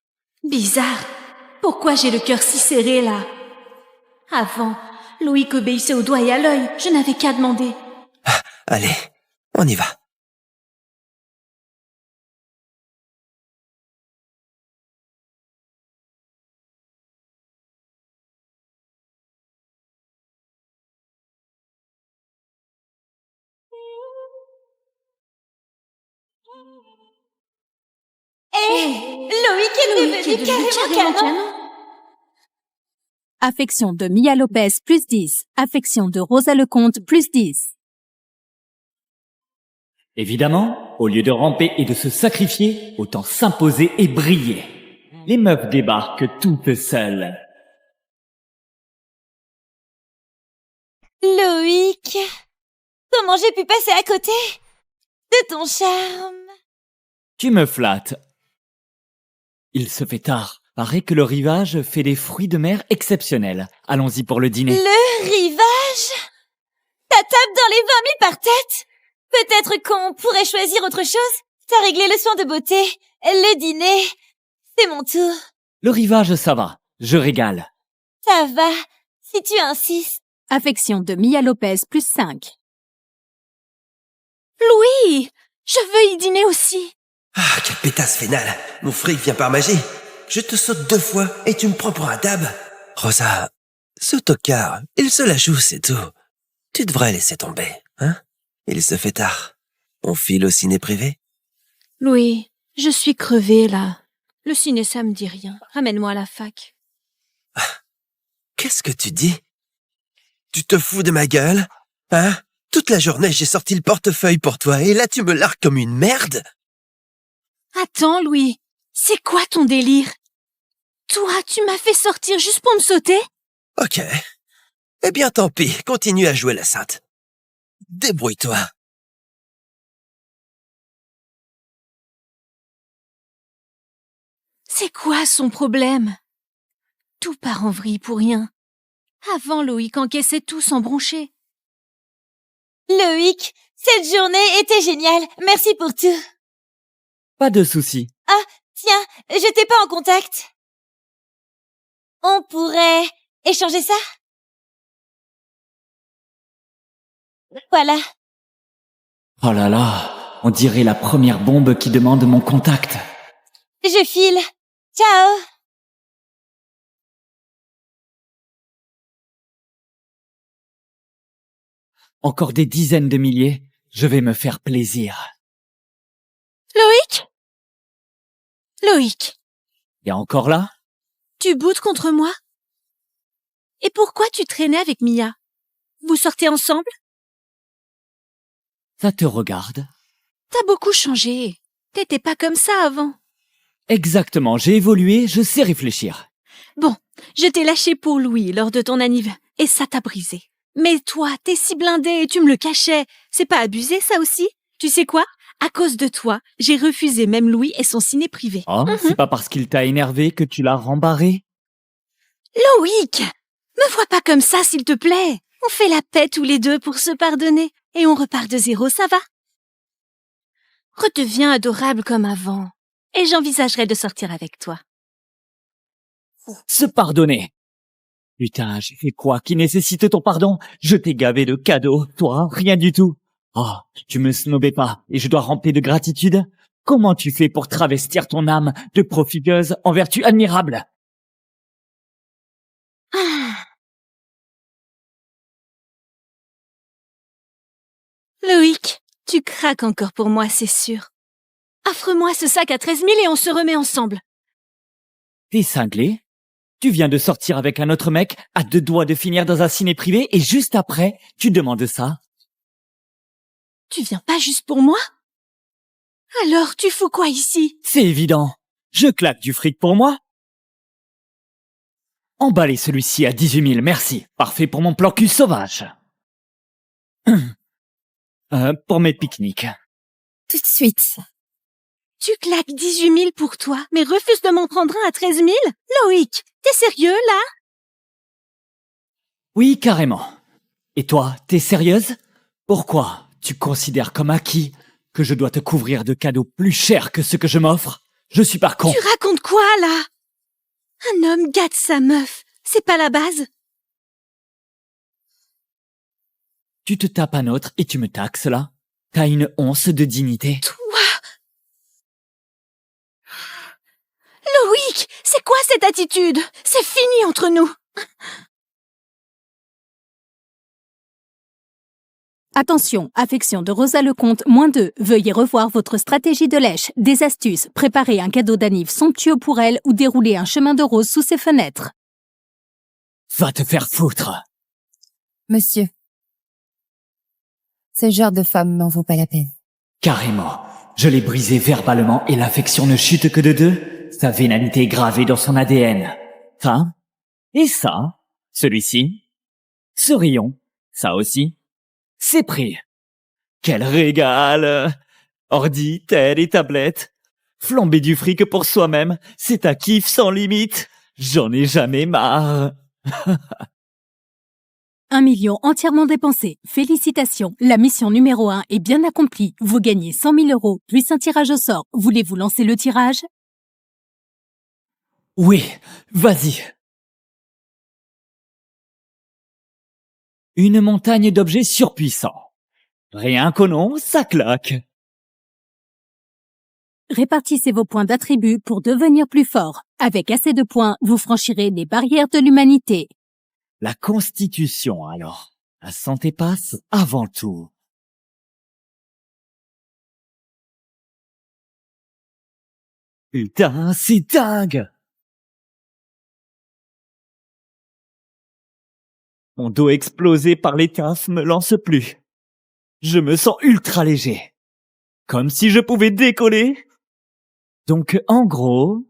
Bizarre. Pourquoi j'ai le cœur si serré, là? Avant, Loïc obéissait au doigt et à l'œil. Je n'avais qu'à demander. Allez, on y va. Loïc est devenu carrément canon. Affection de Mia Lopez, plus 10. Affection de Rosa Lecomte, plus 10. Évidemment, au lieu de ramper et de se sacrifier, autant s'imposer et briller. Les meufs débarquent toutes seules. Loïc, comment j'ai pu passer à côté de ton charme? Tu me flattes. Il se fait tard. Paraît que le rivage fait des fruits de mer exceptionnels. Allons-y pour le dîner. Le rivage? Ta table dans les 20 000 par tête? Peut-être qu'on pourrait choisir autre chose? T'as réglé le soin de beauté. Le dîner, c'est mon tour. Le rivage, ça va. Je régale. Ça va, si tu insistes. Affection de Mia Lopez, plus 5. Louis, je veux y dîner aussi. Ah, quelle pétasse vénale. Mon fric vient par magie. Je te saute 2 fois et tu me prends pour un dab. Rosa, ce tocard, il se la joue, c'est tout. Tu devrais laisser tomber, hein? Il se fait tard. On file au ciné privé? Louis, je suis crevée, là. Le ciné, ça me dit rien. Ramène-moi à la fac. Qu'est-ce que tu dis? Tu te fous de ma gueule? Hein? Toute la journée, j'ai sorti le portefeuille pour toi et là, tu me largues comme une merde? Attends, Louis. C'est quoi ton délire? Toi, tu m'as fait sortir juste pour me sauter? Ok. Eh bien, tant pis. Continue à jouer la sainte. Débrouille-toi. C'est quoi son problème? Tout part en vrille pour rien. Avant, Loïc encaissait tout sans broncher. Loïc, cette journée était géniale. Merci pour tout. Pas de souci. Tiens, je t'ai pas en contact. On pourrait échanger ça? Voilà. Oh là là, on dirait la première bombe qui demande mon contact. Je file. Ciao. Encore des dizaines de milliers, je vais me faire plaisir. Loïc? Loïc, Et encore là? tu boudes contre moi? Et pourquoi tu traînais avec Mia? Vous sortez ensemble? Ça te regarde? T'as beaucoup changé. T'étais pas comme ça avant. Exactement, j'ai évolué, je sais réfléchir. Bon, je t'ai lâché pour Louis lors de ton anniv, et ça t'a brisé. Mais toi, t'es si blindé et tu me le cachais. C'est pas abusé, ça aussi? Tu sais quoi? À cause de toi, j'ai refusé même Louis et son ciné privé. Oh, c'est pas parce qu'il t'a énervé que tu l'as rembarré? Loïc! Me vois pas comme ça, s'il te plaît. On fait la paix tous les deux pour se pardonner, et on repart de zéro, ça va? Redeviens adorable comme avant, et j'envisagerai de sortir avec toi. Se pardonner. Putain, j'ai fait quoi qui nécessite ton pardon? Je t'ai gavé de cadeaux, toi, rien du tout. Oh, tu me snobais pas, et je dois ramper de gratitude? Comment tu fais pour travestir ton âme de profiteuse en vertu admirable? Loïc, tu craques encore pour moi, c'est sûr. Offre-moi ce sac à 13 000 et on se remet ensemble. T'es cinglé? Tu viens de sortir avec un autre mec, à 2 doigts de finir dans un ciné privé, et juste après, tu demandes ça? Tu viens pas juste pour moi? Alors, tu fous quoi ici? C'est évident. Je claque du fric pour moi. Emballez celui-ci à 18 000, merci. Parfait pour mon plan cul sauvage. Pour mes pique-niques. Tout de suite. Tu claques 18 000 pour toi, mais refuses de m'en prendre un à 13 000? Loïc, t'es sérieux, là? Oui, carrément. Et toi, t'es sérieuse? Pourquoi tu considères comme acquis que je dois te couvrir de cadeaux plus chers que ceux que je m'offre? Je suis pas con. Tu racontes quoi, là? Un homme gâte sa meuf, c'est pas la base? Tu te tapes un autre et tu me taxes là? T'as une once de dignité? Toi! Loïc, c'est quoi cette attitude? C'est fini entre nous! Attention, affection de Rosa Lecomte, -2. Veuillez revoir votre stratégie de lèche, des astuces, préparer un cadeau d'anniv somptueux pour elle ou dérouler un chemin de rose sous ses fenêtres. Va te faire foutre! Monsieur, ce genre de femme n'en vaut pas la peine. Carrément. Je l'ai brisé verbalement et l'affection ne chute que de 2. Sa vénalité est gravée dans son ADN. Ça. Et ça. Celui-ci. Ce rayon. Ça aussi. C'est pris. Quel régal! Ordi, tel et tablette. Flamber du fric pour soi-même, c'est un kiff sans limite. J'en ai jamais marre. 1 million entièrement dépensé. Félicitations, la mission numéro 1 est bien accomplie. Vous gagnez 100 000 euros, plus un tirage au sort. Voulez-vous lancer le tirage? Oui, vas-y. Une montagne d'objets surpuissants. Rien qu'au nom, ça claque. Répartissez vos points d'attribut pour devenir plus fort. Avec assez de points, vous franchirez les barrières de l'humanité. La constitution, alors. La santé passe avant tout. Putain, c'est dingue! Mon dos explosé par les tafs me lance plus. Je me sens ultra léger. Comme si je pouvais décoller. Donc, en gros,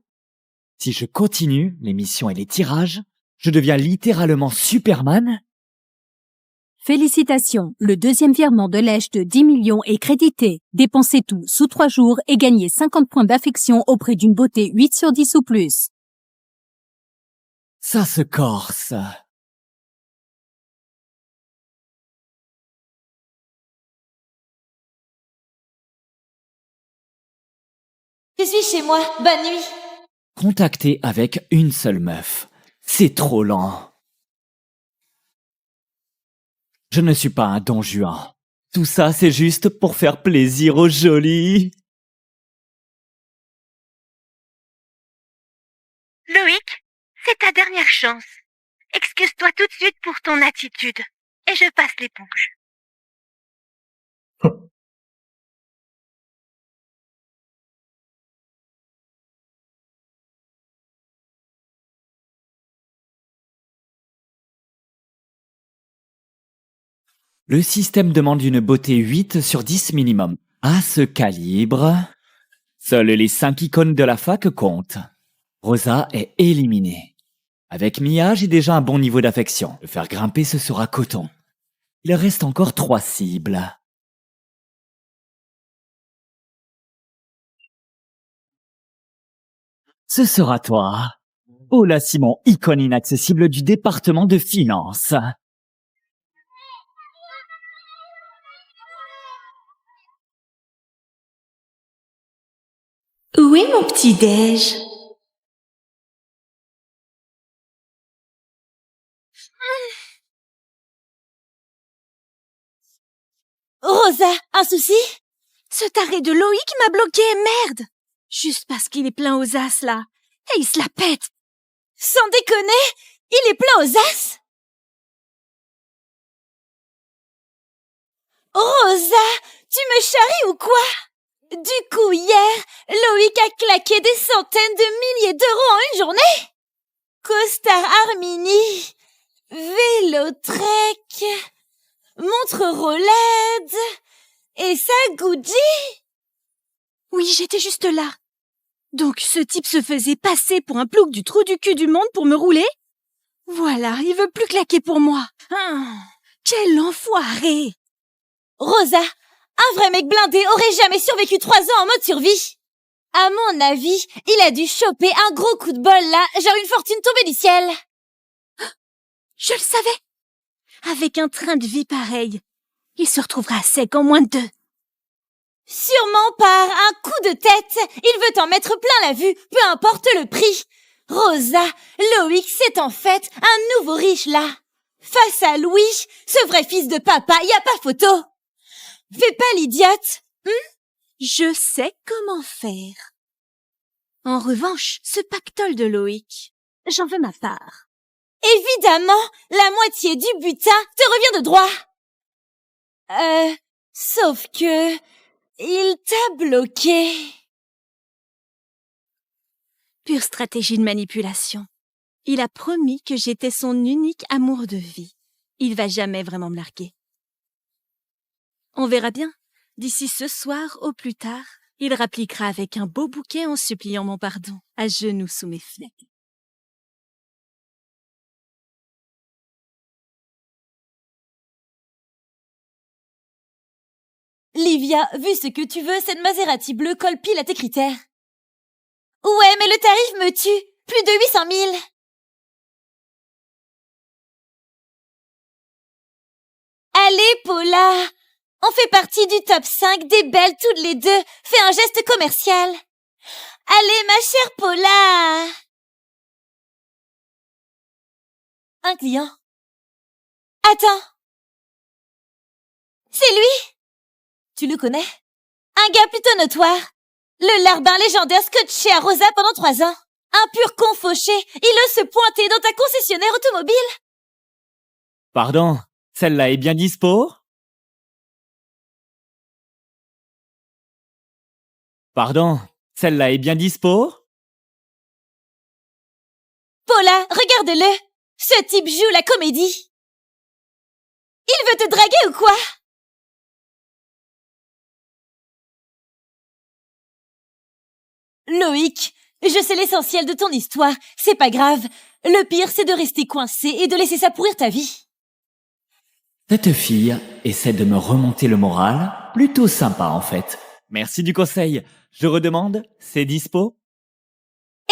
si je continue les missions et les tirages, je deviens littéralement Superman. Félicitations, le deuxième virement de lèche de 10 millions est crédité. Dépensez tout sous 3 jours et gagnez 50 points d'affection auprès d'une beauté 8 sur 10 ou plus. Ça se corse. Je suis chez moi. Bonne nuit. Contacter avec une seule meuf. C'est trop lent. Je ne suis pas un Don Juan. Tout ça, c'est juste pour faire plaisir aux jolis. Loïc, c'est ta dernière chance. Excuse-toi tout de suite pour ton attitude. Et je passe l'éponge. Le système demande une beauté 8 sur 10 minimum. À ce calibre, seules les 5 icônes de la fac comptent. Rosa est éliminée. Avec Mia, j'ai déjà un bon niveau d'affection. Le faire grimper, ce sera coton. Il reste encore 3 cibles. Ce sera toi. Paula Simon, icône inaccessible du département de finances. Où est mon petit-déj? Rosa, un souci? Ce taré de Loïc m'a bloqué, merde! Juste parce qu'il est plein aux as, là. Et il se la pète! Sans déconner, il est plein aux as? Rosa, tu me charries ou quoi? Du coup, hier, Loïc a claqué des centaines de milliers d'euros en une journée? Costard Armini, vélo Trek, montre Rolex, et ça Gucci? Oui, j'étais juste là. Donc ce type se faisait passer pour un plouc du trou du cul du monde pour me rouler? Voilà, il veut plus claquer pour moi. Quel enfoiré! Rosa, un vrai mec blindé aurait jamais survécu 3 ans en mode survie. À mon avis, il a dû choper un gros coup de bol là, genre une fortune tombée du ciel. Je le savais! Avec un train de vie pareil, il se retrouvera à sec en moins de 2. Sûrement par un coup de tête, il veut en mettre plein la vue, peu importe le prix. Rosa, Loïc, c'est en fait un nouveau riche là. Face à Louis, ce vrai fils de papa, y a pas photo. Fais pas l'idiote. Je sais comment faire. En revanche, ce pactole de Loïc, j'en veux ma part. Évidemment, la moitié du butin te revient de droit. Sauf que... il t'a bloqué. Pure stratégie de manipulation. Il a promis que j'étais son unique amour de vie. Il va jamais vraiment me larguer. On verra bien. D'ici ce soir, au plus tard, il rappliquera avec un beau bouquet en suppliant mon pardon, à genoux sous mes fenêtres. Livia, vu ce que tu veux, cette Maserati bleue colle pile à tes critères. Ouais, mais le tarif me tue. Plus de 800 000. Allez, Paula. On fait partie du top 5 des belles toutes les deux. Fais un geste commercial. Allez, ma chère Paula. Un client. Attends. C'est lui? Tu le connais? Un gars plutôt notoire. Le larbin légendaire scotché à Rosa pendant 3 ans. Un pur con fauché. Il ose se pointer dans ta concessionnaire automobile. Pardon, celle-là est bien dispo? Pardon, celle-là est bien dispo? Paula, regarde-le. Ce type joue la comédie. Il veut te draguer ou quoi? Loïc, je sais l'essentiel de ton histoire, c'est pas grave. Le pire, c'est de rester coincé et de laisser ça pourrir ta vie. Cette fille essaie de me remonter le moral. Plutôt sympa, en fait. Merci du conseil. Je redemande, c'est dispo?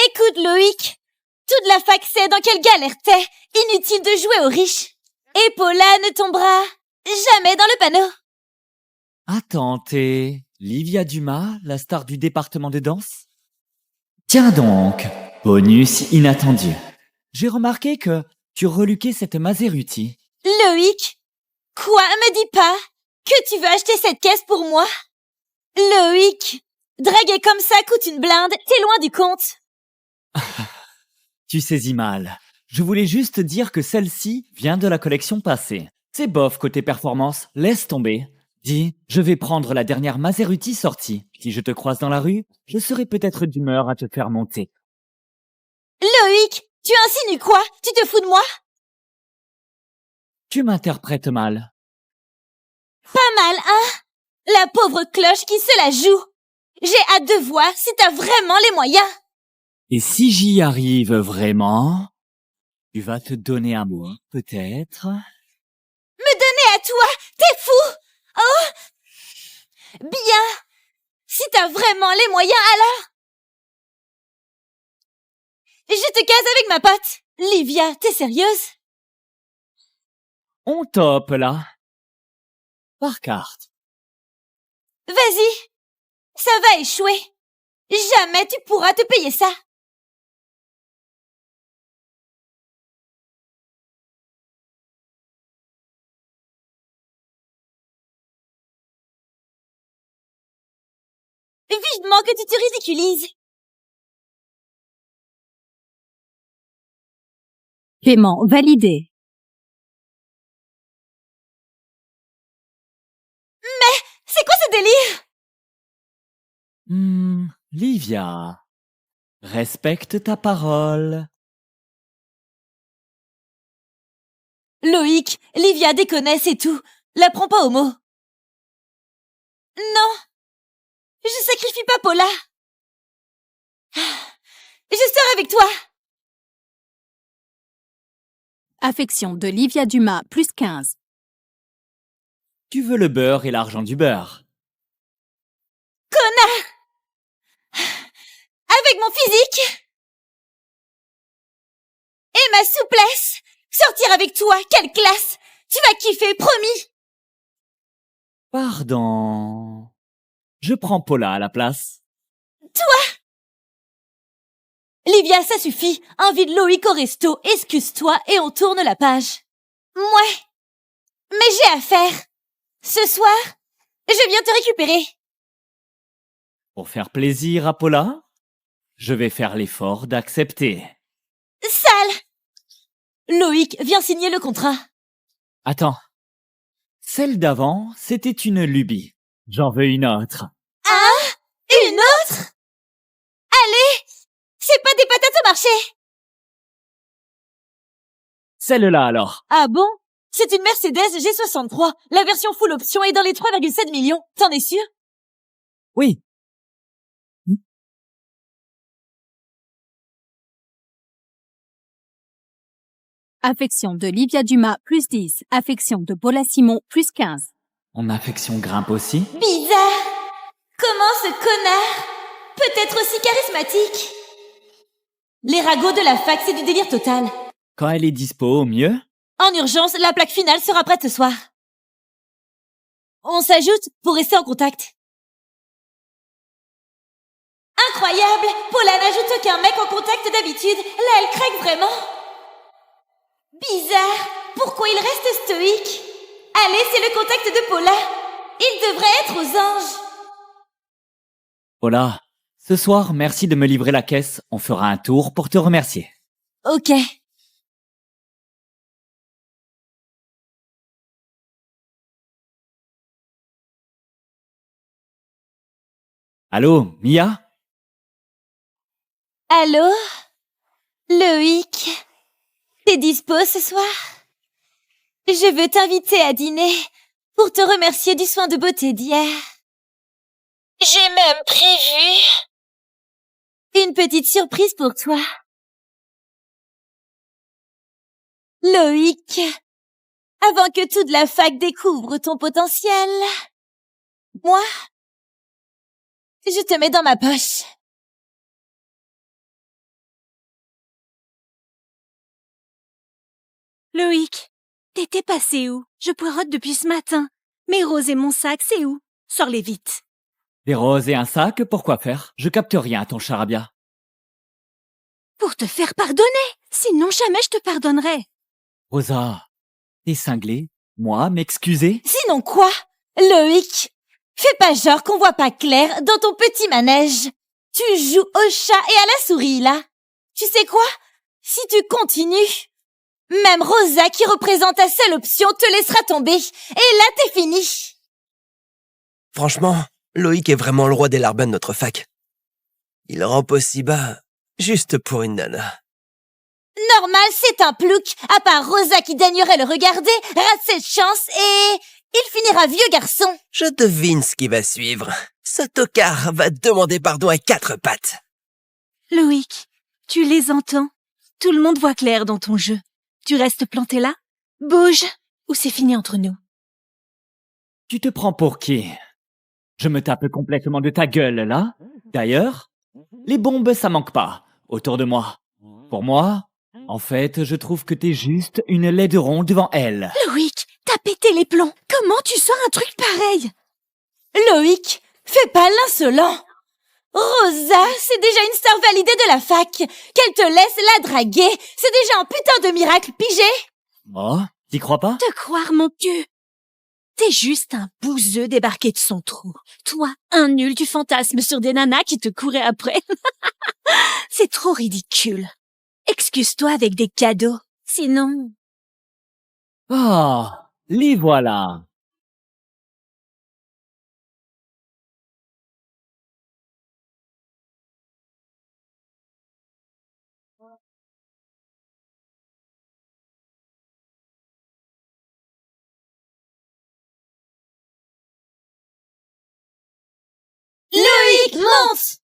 Écoute, Loïc, toute la fac sait dans quelle galère t'es. Inutile de jouer aux riches. Et Paula ne tombera jamais dans le panneau. Attends, t'es Livia Dumas, la star du département de danse? Tiens donc, bonus inattendu. J'ai remarqué que tu reluquais cette Maserati. Loïc, quoi, me dis pas que tu veux acheter cette caisse pour moi? Loïc, draguer comme ça coûte une blinde, t'es loin du compte. Tu saisis mal. Je voulais juste dire que celle-ci vient de la collection passée. C'est bof côté performance, laisse tomber. Dis, je vais prendre la dernière Maserati sortie. Si je te croise dans la rue, je serai peut-être d'humeur à te faire monter. Loïc, tu insinues quoi? Tu te fous de moi? Tu m'interprètes mal. Pas mal, hein? La pauvre cloche qui se la joue. J'ai hâte de voir si t'as vraiment les moyens. Et si j'y arrive vraiment, tu vas te donner un mot, peut-être? Me donner à toi? T'es fou? Oh! Bien! Si t'as vraiment les moyens, alors! Je te case avec ma pote. Livia, t'es sérieuse? On top, là. Par carte. Vas-y. Ça va échouer. Jamais tu pourras te payer ça. Vivement que tu te ridiculises. Paiement validé. C'est quoi ce délire? Livia, respecte ta parole. Loïc, Livia déconne, c'est tout. La prends pas au mot. Non. Je sacrifie pas Paula. Je sors avec toi. Affection de Livia Dumas, plus 15. Tu veux le beurre et l'argent du beurre. Connard! Avec mon physique et ma souplesse, sortir avec toi, quelle classe! Tu vas kiffer, promis! Pardon. Je prends Paula à la place. Livia, ça suffit. Invite Loïc au resto, excuse-toi et on tourne la page. Ouais. Mais j'ai affaire. Ce soir, je viens te récupérer. Pour faire plaisir à Paula, je vais faire l'effort d'accepter. Sale! Loïc, viens signer le contrat. Attends. Celle d'avant, c'était une lubie. J'en veux une autre. Une autre? Allez! C'est pas des patates au marché! Celle-là alors. Ah bon? C'est une Mercedes G63. La version full option est dans les 3,7 millions. T'en es sûr? Oui. Affection de Livia Dumas, plus 10. Affection de Paula Simon, plus 15. Mon affection grimpe aussi. Bizarre! Comment ce connard peut être aussi charismatique? Les ragots de la fac, c'est du délire total. Quand elle est dispo, au mieux. En urgence, la plaque finale sera prête ce soir. On s'ajoute pour rester en contact. Incroyable! Paula n'ajoute aucun mec en contact d'habitude. Là, elle craque vraiment. Bizarre! Pourquoi il reste stoïque? Allez, c'est le contact de Paula. Il devrait être aux anges. Paula, ce soir, merci de me livrer la caisse. On fera un tour pour te remercier. Ok. Allô, Mia? Allô? Loïc? T'es dispo ce soir? Je veux t'inviter à dîner pour te remercier du soin de beauté d'hier. J'ai même prévu Une petite surprise pour toi. Loïc, avant que toute la fac découvre ton potentiel, moi, je te mets dans ma poche. Loïc, t'étais passé où? Je poireaute depuis ce matin. Mes roses et mon sac, c'est où? Sors-les vite. Des roses et un sac, pourquoi faire? Je capte rien à ton charabia. Pour te faire pardonner. Sinon, jamais je te pardonnerai. Rosa, t'es cinglée? Moi, m'excuser? Sinon quoi? Loïc, fais pas genre qu'on voit pas clair dans ton petit manège. Tu joues au chat et à la souris, là. Tu sais quoi? Si tu continues, même Rosa, qui représente ta seule option, te laissera tomber. Et là, t'es fini. Franchement, Loïc est vraiment le roi des larbins de notre fac. Il rampe aussi bas, juste pour une nana. Normal, c'est un plouc. À part Rosa qui daignerait le regarder, rate cette chance et il finira vieux garçon. Je devine ce qui va suivre. Ce tocard va demander pardon à 4 pattes. Loïc, tu les entends? Tout le monde voit clair dans ton jeu. Tu restes planté là? Bouge, ou c'est fini entre nous. Tu te prends pour qui? Je me tape complètement de ta gueule, là. D'ailleurs, les bombes, ça manque pas, autour de moi. Pour moi, en fait, je trouve que t'es juste une laideron devant elle. Loïc, t'as pété les plombs. Comment tu sors un truc pareil? Loïc, fais pas l'insolent. Rosa, c'est déjà une star validée de la fac. Qu'elle te laisse la draguer, c'est déjà un putain de miracle, pigé. Oh, t'y crois pas? Te croire, mon cul. T'es juste un bouseux débarqué de son trou. Toi, un nul, tu fantasmes sur des nanas qui te couraient après. C'est trop ridicule. Excuse-toi avec des cadeaux. Sinon... Oh, les voilà. Loïc, monte!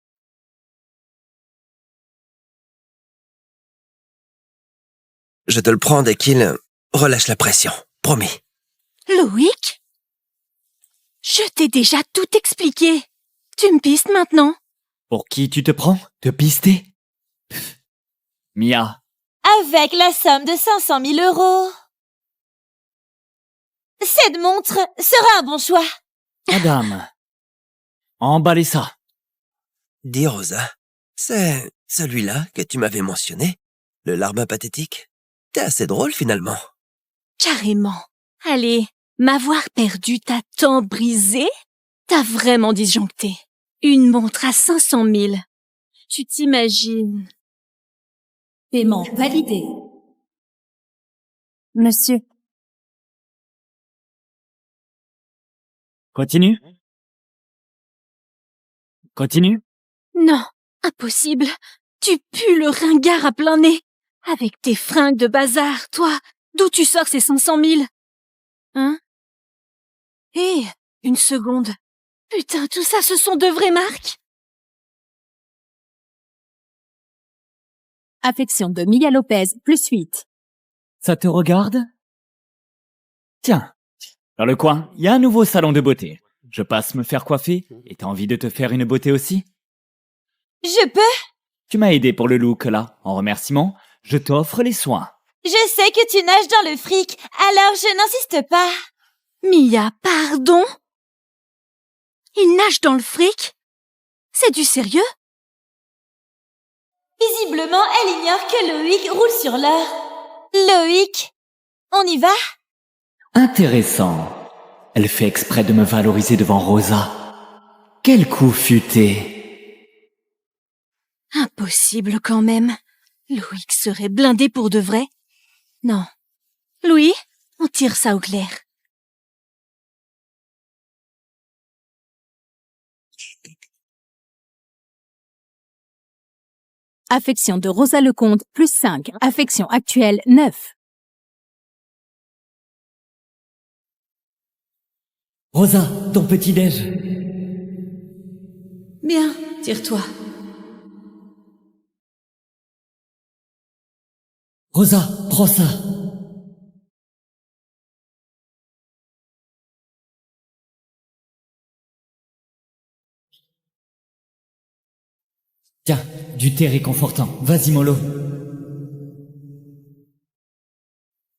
Je te le prends dès qu'il relâche la pression, promis. Loïc? Je t'ai déjà tout expliqué. Tu me pistes maintenant? Pour qui tu te prends? Te pister? Pff. Mia, Avec la somme de 500 000 €. Cette montre sera un bon choix. madame, emballez ça. Dis Rosa, c'est celui-là que tu m'avais mentionné, le larbin pathétique? T'es assez drôle finalement. Carrément. Allez, m'avoir perdu t'a tant brisé? T'as vraiment disjoncté. Une montre à 500 000. Tu t'imagines? Paiement validé. Monsieur, Continue. Continue. Non, impossible. Tu pues le ringard à plein nez. Avec tes fringues de bazar, toi, d'où tu sors ces 500 000? Hein? Hé, une seconde. Putain, tout ça, ce sont de vraies marques? Affection de Mia Lopez, +8. Ça te regarde? Tiens, dans le coin, il y a un nouveau salon de beauté. Je passe me faire coiffer et t'as envie de te faire une beauté aussi? Je peux? Tu m'as aidé pour le look là. En remerciement, je t'offre les soins. Je sais que tu nages dans le fric, alors je n'insiste pas. Mia, pardon? Il nage dans le fric? C'est du sérieux? Visiblement, elle ignore que Loïc roule sur l'or. Loïc, on y va? Intéressant. Elle fait exprès de me valoriser devant Rosa. Quel coup futé. Impossible quand même. Loïc serait blindé pour de vrai? Non. Louis, on tire ça au clair. Affection de Rosa Lecomte, +5. Affection actuelle, 9. Rosa, ton petit-déj. Bien, tire-toi. Rosa, prends ça. Tiens, du thé réconfortant. Vas-y, mollo.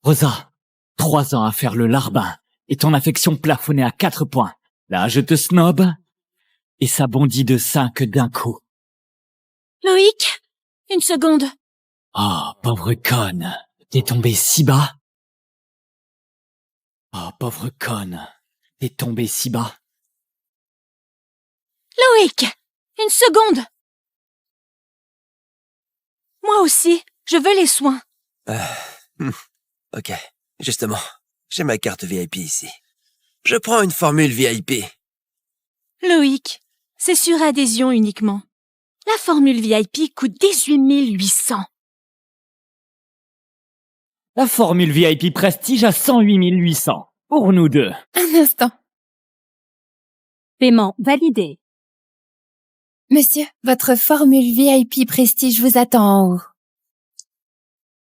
Rosa, 3 ans à faire le larbin, et ton affection plafonnée à 4 points. Là, je te snob, et ça bondit de 5 d'un coup. Loïc, une seconde. Oh, pauvre conne, t'es tombée si bas. Oh, pauvre conne, t'es tombée si bas. Loïc, une seconde. Moi aussi, je veux les soins. Ok, justement, j'ai ma carte VIP ici. Je prends une formule VIP. Loïc, c'est sur adhésion uniquement. La formule VIP coûte 18 800. La formule VIP Prestige à 108 800. Pour nous deux. Un instant. Paiement validé. Monsieur, votre formule VIP Prestige vous attend en haut.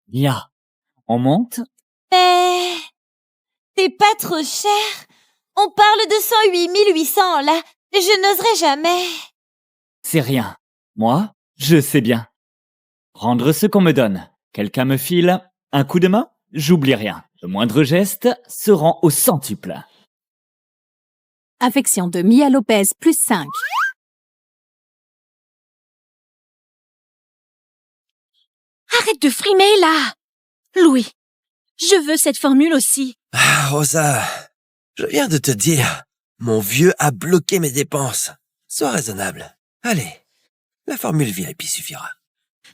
Lia, on monte? Mais... c'est pas trop cher. On parle de 108 800, là. Je n'oserais jamais. C'est rien. Moi, je sais bien. Rendre ce qu'on me donne. Quelqu'un me file un coup de main? J'oublie rien. Le moindre geste se rend au centuple. Affection de Mia Lopez, plus 5. Arrête de frimer, là. Louis, je veux cette formule aussi. Ah, Rosa, je viens de te dire, mon vieux a bloqué mes dépenses. Sois raisonnable. Allez, la formule VIP suffira.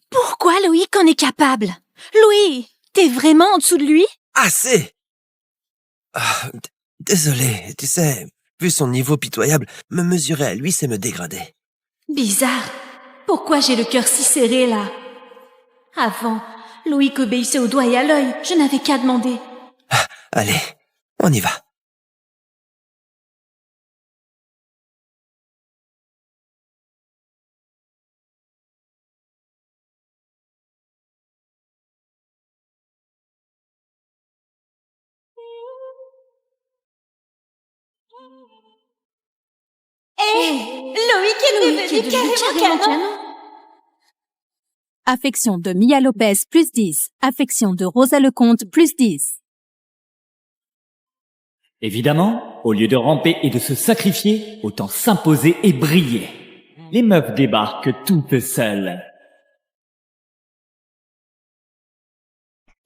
Pourquoi Loïc en est capable? Louis, t'es vraiment en dessous de lui? Assez! Ah, désolé, tu sais, vu son niveau pitoyable, me mesurer à lui, c'est me dégrader. Bizarre. Pourquoi j'ai le cœur si serré, là? Avant, Loïc obéissait au doigt et à l'œil. Je n'avais qu'à demander. Allez, on y va. Loïc est devenu carrément canon. Affection de Mia Lopez, plus 10. Affection de Rosa Lecomte, plus 10. Évidemment, au lieu de ramper et de se sacrifier, autant s'imposer et briller. Les meufs débarquent toutes seules.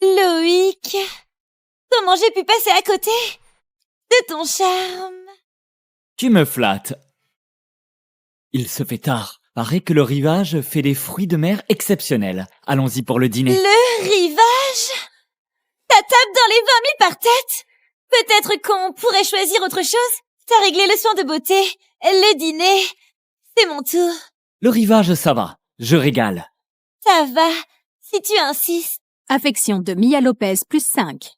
Loïc, comment j'ai pu passer à côté de ton charme? Tu me flattes. Il se fait tard. Paraît que le rivage fait des fruits de mer exceptionnels. Allons-y pour le dîner. Le rivage? Ta table dans les 20 000 par tête? Peut-être qu'on pourrait choisir autre chose? T'as réglé le soin de beauté, le dîner. C'est mon tour. Le rivage, ça va. Je régale. Ça va, si tu insistes. Affection de Mia Lopez, plus 5.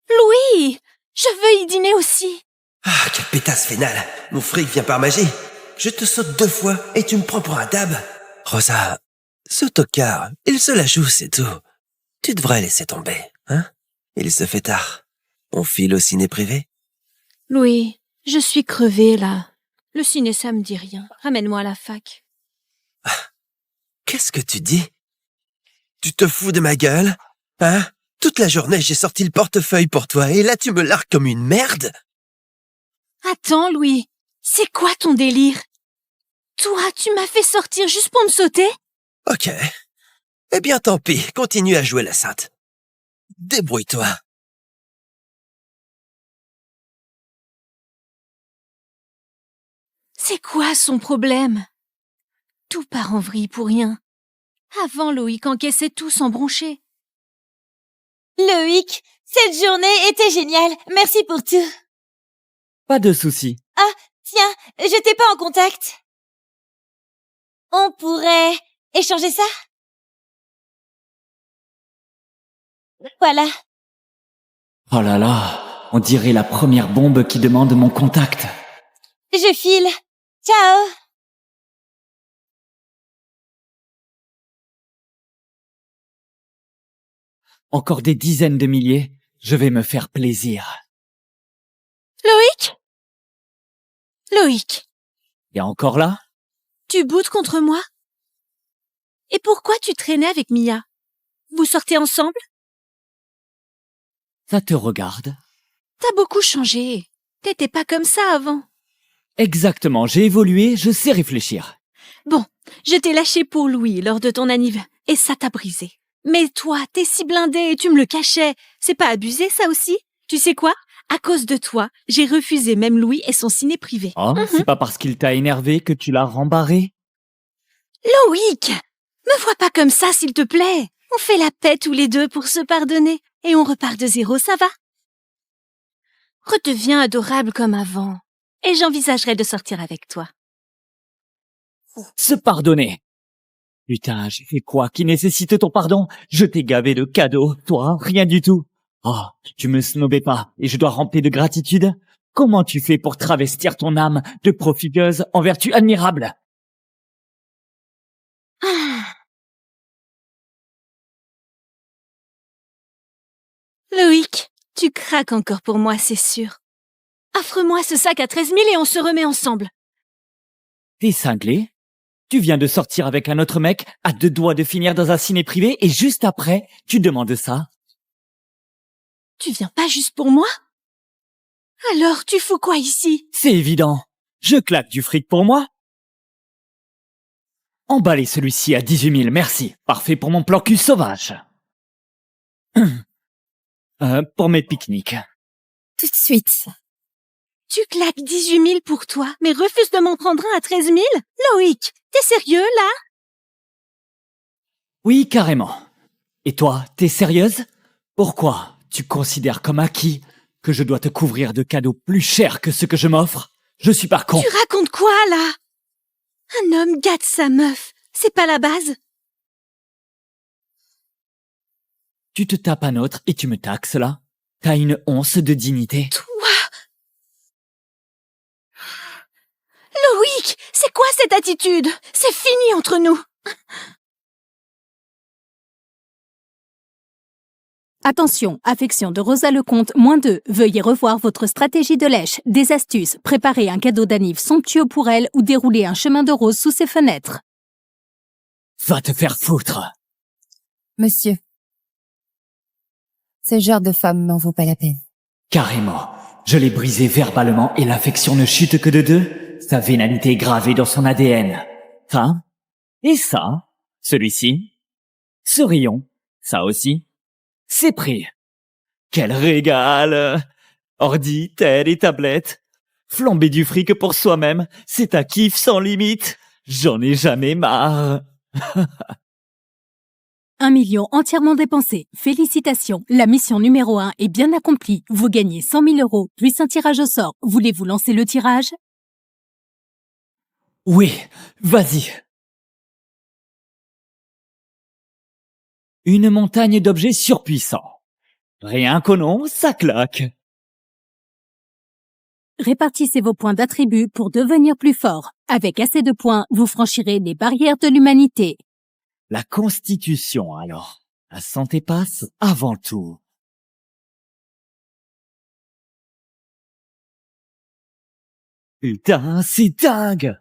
Louis, je veux y dîner aussi. Ah, quelle pétasse vénale. Mon fric vient par magie. Je te saute 2 fois et tu me prends pour un dab. Rosa, ce tocard, il se la joue, c'est tout. Tu devrais laisser tomber, hein? Il se fait tard. On file au ciné privé? Louis, je suis crevée, là. Le ciné, ça me dit rien. Ramène-moi à la fac. Qu'est-ce que tu dis? Tu te fous de ma gueule? Hein? Toute la journée, j'ai sorti le portefeuille pour toi et là, tu me largues comme une merde? Attends, Louis. C'est quoi ton délire? Toi, tu m'as fait sortir juste pour me sauter? Ok. Eh bien, tant pis. Continue à jouer la sainte. Débrouille-toi. C'est quoi son problème? Tout part en vrille pour rien. Avant, Loïc encaissait tout sans broncher. Loïc, cette journée était géniale. Merci pour tout. Pas de soucis. Ah, tiens, j'étais pas en contact. On pourrait échanger ça? Voilà. Oh là là, on dirait la première bombe qui demande mon contact. Je file. Ciao. Encore des dizaines de milliers, je vais me faire plaisir. Loïc? Loïc, Et encore là? tu boudes contre moi? Et pourquoi tu traînais avec Mia? Vous sortez ensemble? Ça te regarde? T'as beaucoup changé. T'étais pas comme ça avant. Exactement, j'ai évolué, je sais réfléchir. Bon, je t'ai lâché pour Louis lors de ton anniv, et ça t'a brisé. Mais toi, t'es si blindé et tu me le cachais. C'est pas abusé, ça aussi? Tu sais quoi? À cause de toi, j'ai refusé même Louis et son ciné privé. Oh, c'est pas parce qu'il t'a énervé que tu l'as rembarré? Loïc! Me vois pas comme ça, s'il te plaît. On fait la paix tous les deux pour se pardonner, et on repart de zéro, ça va? Redeviens adorable comme avant, et j'envisagerai de sortir avec toi. Se pardonner. Putain, j'ai fait quoi qui nécessite ton pardon? Je t'ai gavé de cadeaux, toi, rien du tout. Oh, tu me snobais pas, et je dois ramper de gratitude? Comment tu fais pour travestir ton âme de profiteuse en vertu admirable? Loïc, tu craques encore pour moi, c'est sûr. Offre-moi ce sac à 13 000 et on se remet ensemble. T'es cinglé? Tu viens de sortir avec un autre mec, à 2 doigts de finir dans un ciné privé, et juste après, tu demandes ça? Tu viens pas juste pour moi? Alors, tu fous quoi ici? C'est évident. Je claque du fric pour moi. Emballez celui-ci à 18 000, merci. Parfait pour mon plan cul sauvage. Pour mes pique-niques. Tout de suite. Tu claques 18 000 pour toi, mais refuses de m'en prendre un à 13 000? Loïc, t'es sérieux, là? Oui, carrément. Et toi, t'es sérieuse? Pourquoi tu considères comme acquis que je dois te couvrir de cadeaux plus chers que ceux que je m'offre? Je suis pas con. Tu racontes quoi, là? Un homme gâte sa meuf, c'est pas la base? Tu te tapes un autre et tu me taxes là? T'as une once de dignité? Toi? Loïc, c'est quoi cette attitude? C'est fini entre nous. Attention, affection de Rosa Lecomte, -2. Veuillez revoir votre stratégie de lèche, des astuces, préparer un cadeau d'anniv somptueux pour elle ou dérouler un chemin de rose sous ses fenêtres. Va te faire foutre! Monsieur, ce genre de femme n'en vaut pas la peine. Carrément. Je l'ai brisé verbalement et l'affection ne chute que de 2. Sa vénalité est gravée dans son ADN. Ça? Et ça? Celui-ci? Ce rayon? Ça aussi? C'est pris. Quel régal! Ordi, tel et tablette. Flamber du fric pour soi-même, c'est un kiff sans limite. J'en ai jamais marre. 1 million entièrement dépensé. Félicitations, la mission numéro 1 est bien accomplie. Vous gagnez 100 000 euros, plus un tirage au sort. Voulez-vous lancer le tirage? Oui, vas-y. Une montagne d'objets surpuissants. Rien qu'au nom, ça claque. Répartissez vos points d'attribut pour devenir plus fort. Avec assez de points, vous franchirez les barrières de l'humanité. La constitution, alors. La santé passe avant tout. Putain, c'est dingue!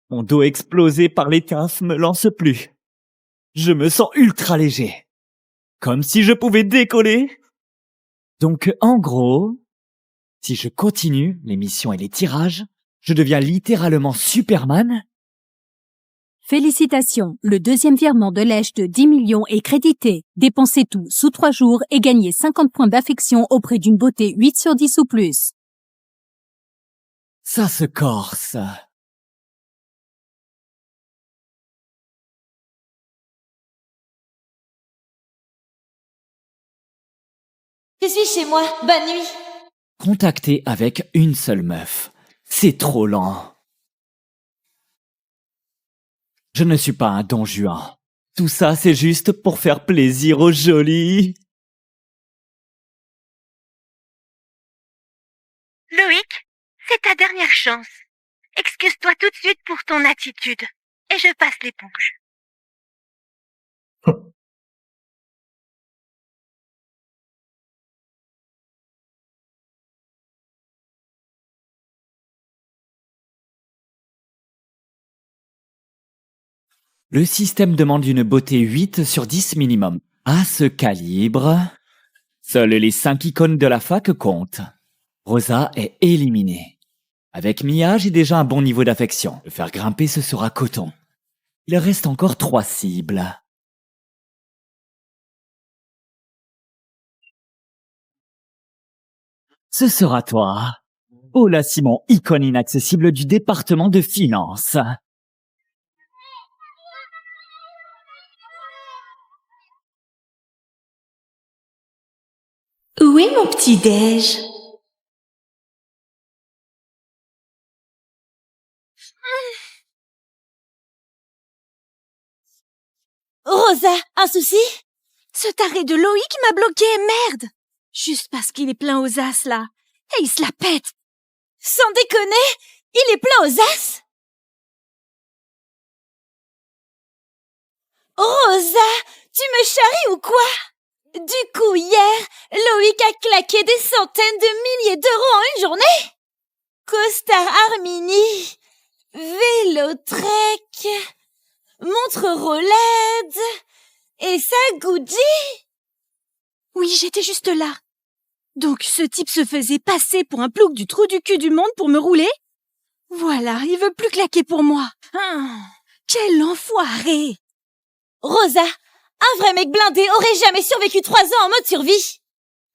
Mon dos explosé par les quinfs me lance plus. Je me sens ultra léger. Comme si je pouvais décoller. Donc, en gros, si je continue les missions et les tirages, je deviens littéralement Superman. Félicitations, le deuxième virement de lèche de 10 millions est crédité. Dépensez tout sous 3 jours et gagnez 50 points d'affection auprès d'une beauté 8 sur 10 ou plus. Ça se corse. Je suis chez moi, bonne nuit. Contacter avec une seule meuf. C'est trop lent. Je ne suis pas un Don Juan. Tout ça, c'est juste pour faire plaisir aux jolis. Loïc, c'est ta dernière chance. Excuse-toi tout de suite pour ton attitude. Et je passe l'éponge. Le système demande une beauté 8 sur 10 minimum. À ce calibre, seules les 5 icônes de la fac comptent. Rosa est éliminée. Avec Mia, j'ai déjà un bon niveau d'affection. Le faire grimper, ce sera coton. Il reste encore 3 cibles. Ce sera toi. Paula Simon, icône inaccessible du département de finance. Où est mon petit-déj? Rosa, un souci? Ce taré de Loïc m'a bloqué, merde! Juste parce qu'il est plein aux as, là. Et il se la pète! Sans déconner, il est plein aux as? Rosa, tu me charries ou quoi? Du coup, hier, Loïc a claqué des centaines de milliers d'euros en une journée? Costard Armini, vélo Trek, montre Rolex, et ça Gucci? Oui, j'étais juste là. Donc ce type se faisait passer pour un plouc du trou du cul du monde pour me rouler? Voilà, il veut plus claquer pour moi. Quel enfoiré! Rosa, un vrai mec blindé aurait jamais survécu 3 ans en mode survie.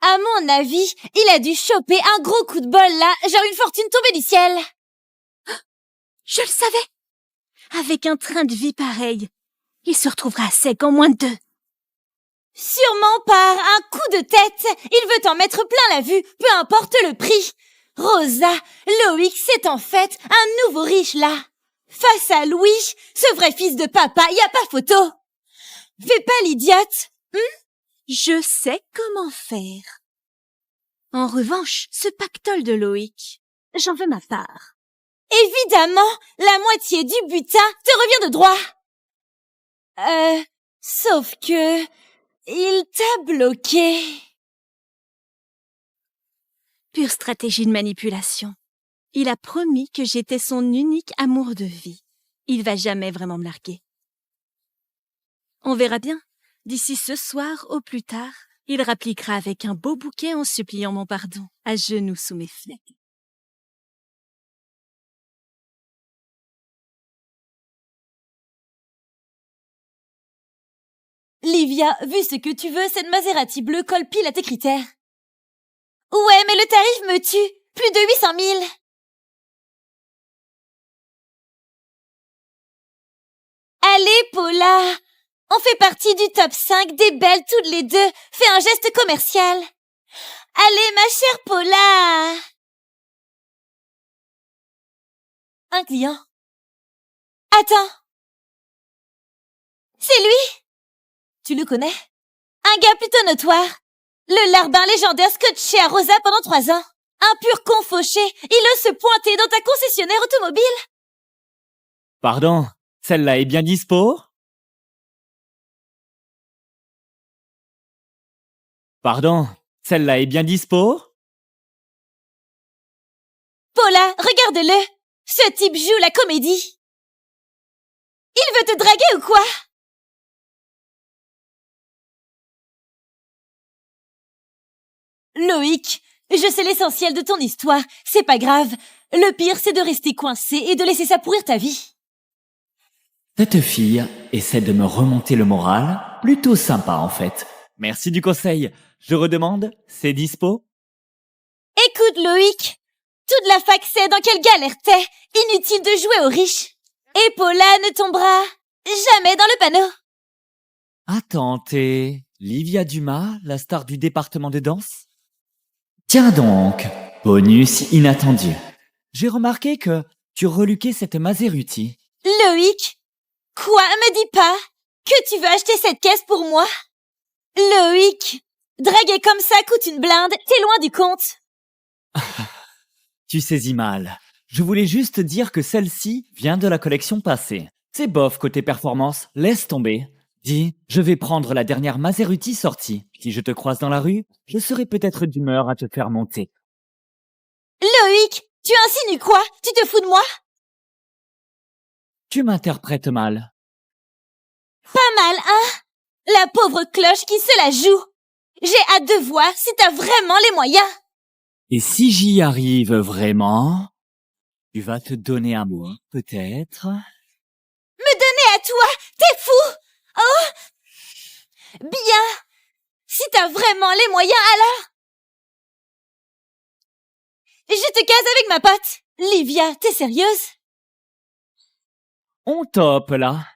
À mon avis, il a dû choper un gros coup de bol là, genre une fortune tombée du ciel. Je le savais! Avec un train de vie pareil, il se retrouvera à sec en moins de 2. Sûrement par un coup de tête, il veut en mettre plein la vue, peu importe le prix. Rosa, Loïc, c'est en fait un nouveau riche là. Face à Louis, ce vrai fils de papa, y a pas photo. Fais pas l'idiote. Je sais comment faire. En revanche, ce pactole de Loïc, j'en veux ma part. Évidemment, la moitié du butin te revient de droit. Sauf que... il t'a bloqué. Pure stratégie de manipulation. Il a promis que j'étais son unique amour de vie. Il va jamais vraiment me larguer. On verra bien. D'ici ce soir, au plus tard, il rappliquera avec un beau bouquet en suppliant mon pardon, à genoux sous mes flecs. Livia, vu ce que tu veux, cette Maserati bleue colle pile à tes critères. Ouais, mais le tarif me tue. Plus de 800 000. Allez, Paula. On fait partie du top 5 des belles toutes les deux. Fais un geste commercial. Allez, ma chère Paula. Un client. Attends. C'est lui? Tu le connais? Un gars plutôt notoire. Le larbin légendaire scotché à Rosa pendant 3 ans. Un pur con fauché. Il ose se pointer dans ta concessionnaire automobile. Pardon, celle-là est bien dispo? Pardon, celle-là est bien dispo? Paula, regarde-le. Ce type joue la comédie. Il veut te draguer ou quoi? Loïc, je sais l'essentiel de ton histoire. C'est pas grave. Le pire, c'est de rester coincé et de laisser ça pourrir ta vie. Cette fille essaie de me remonter le moral. Plutôt sympa, en fait. Merci du conseil. Je redemande, c'est dispo? Écoute, Loïc. Toute la fac sait dans quelle galère t'es. Inutile de jouer aux riches. Et Paula ne tombera jamais dans le panneau. Attends, t'es Livia Dumas, la star du département de danse? Tiens donc, bonus inattendu. J'ai remarqué que tu reluquais cette Maserati. Loïc, quoi, me dis pas que tu veux acheter cette caisse pour moi? Loïc, draguer comme ça coûte une blinde, t'es loin du compte. Tu saisis mal. Je voulais juste dire que celle-ci vient de la collection passée. C'est bof côté performance, laisse tomber. Dis, je vais prendre la dernière Maserati sortie. Si je te croise dans la rue, je serai peut-être d'humeur à te faire monter. Loïc, tu insinues quoi? Tu te fous de moi? Tu m'interprètes mal. Pas mal, hein? La pauvre cloche qui se la joue. J'ai hâte de voir si t'as vraiment les moyens. Et si j'y arrive vraiment, tu vas te donner à moi, peut-être. Me donner à toi? T'es fou? Oh! Bien! Si t'as vraiment les moyens, alors... Je te case avec ma pote. Livia, t'es sérieuse? On top là.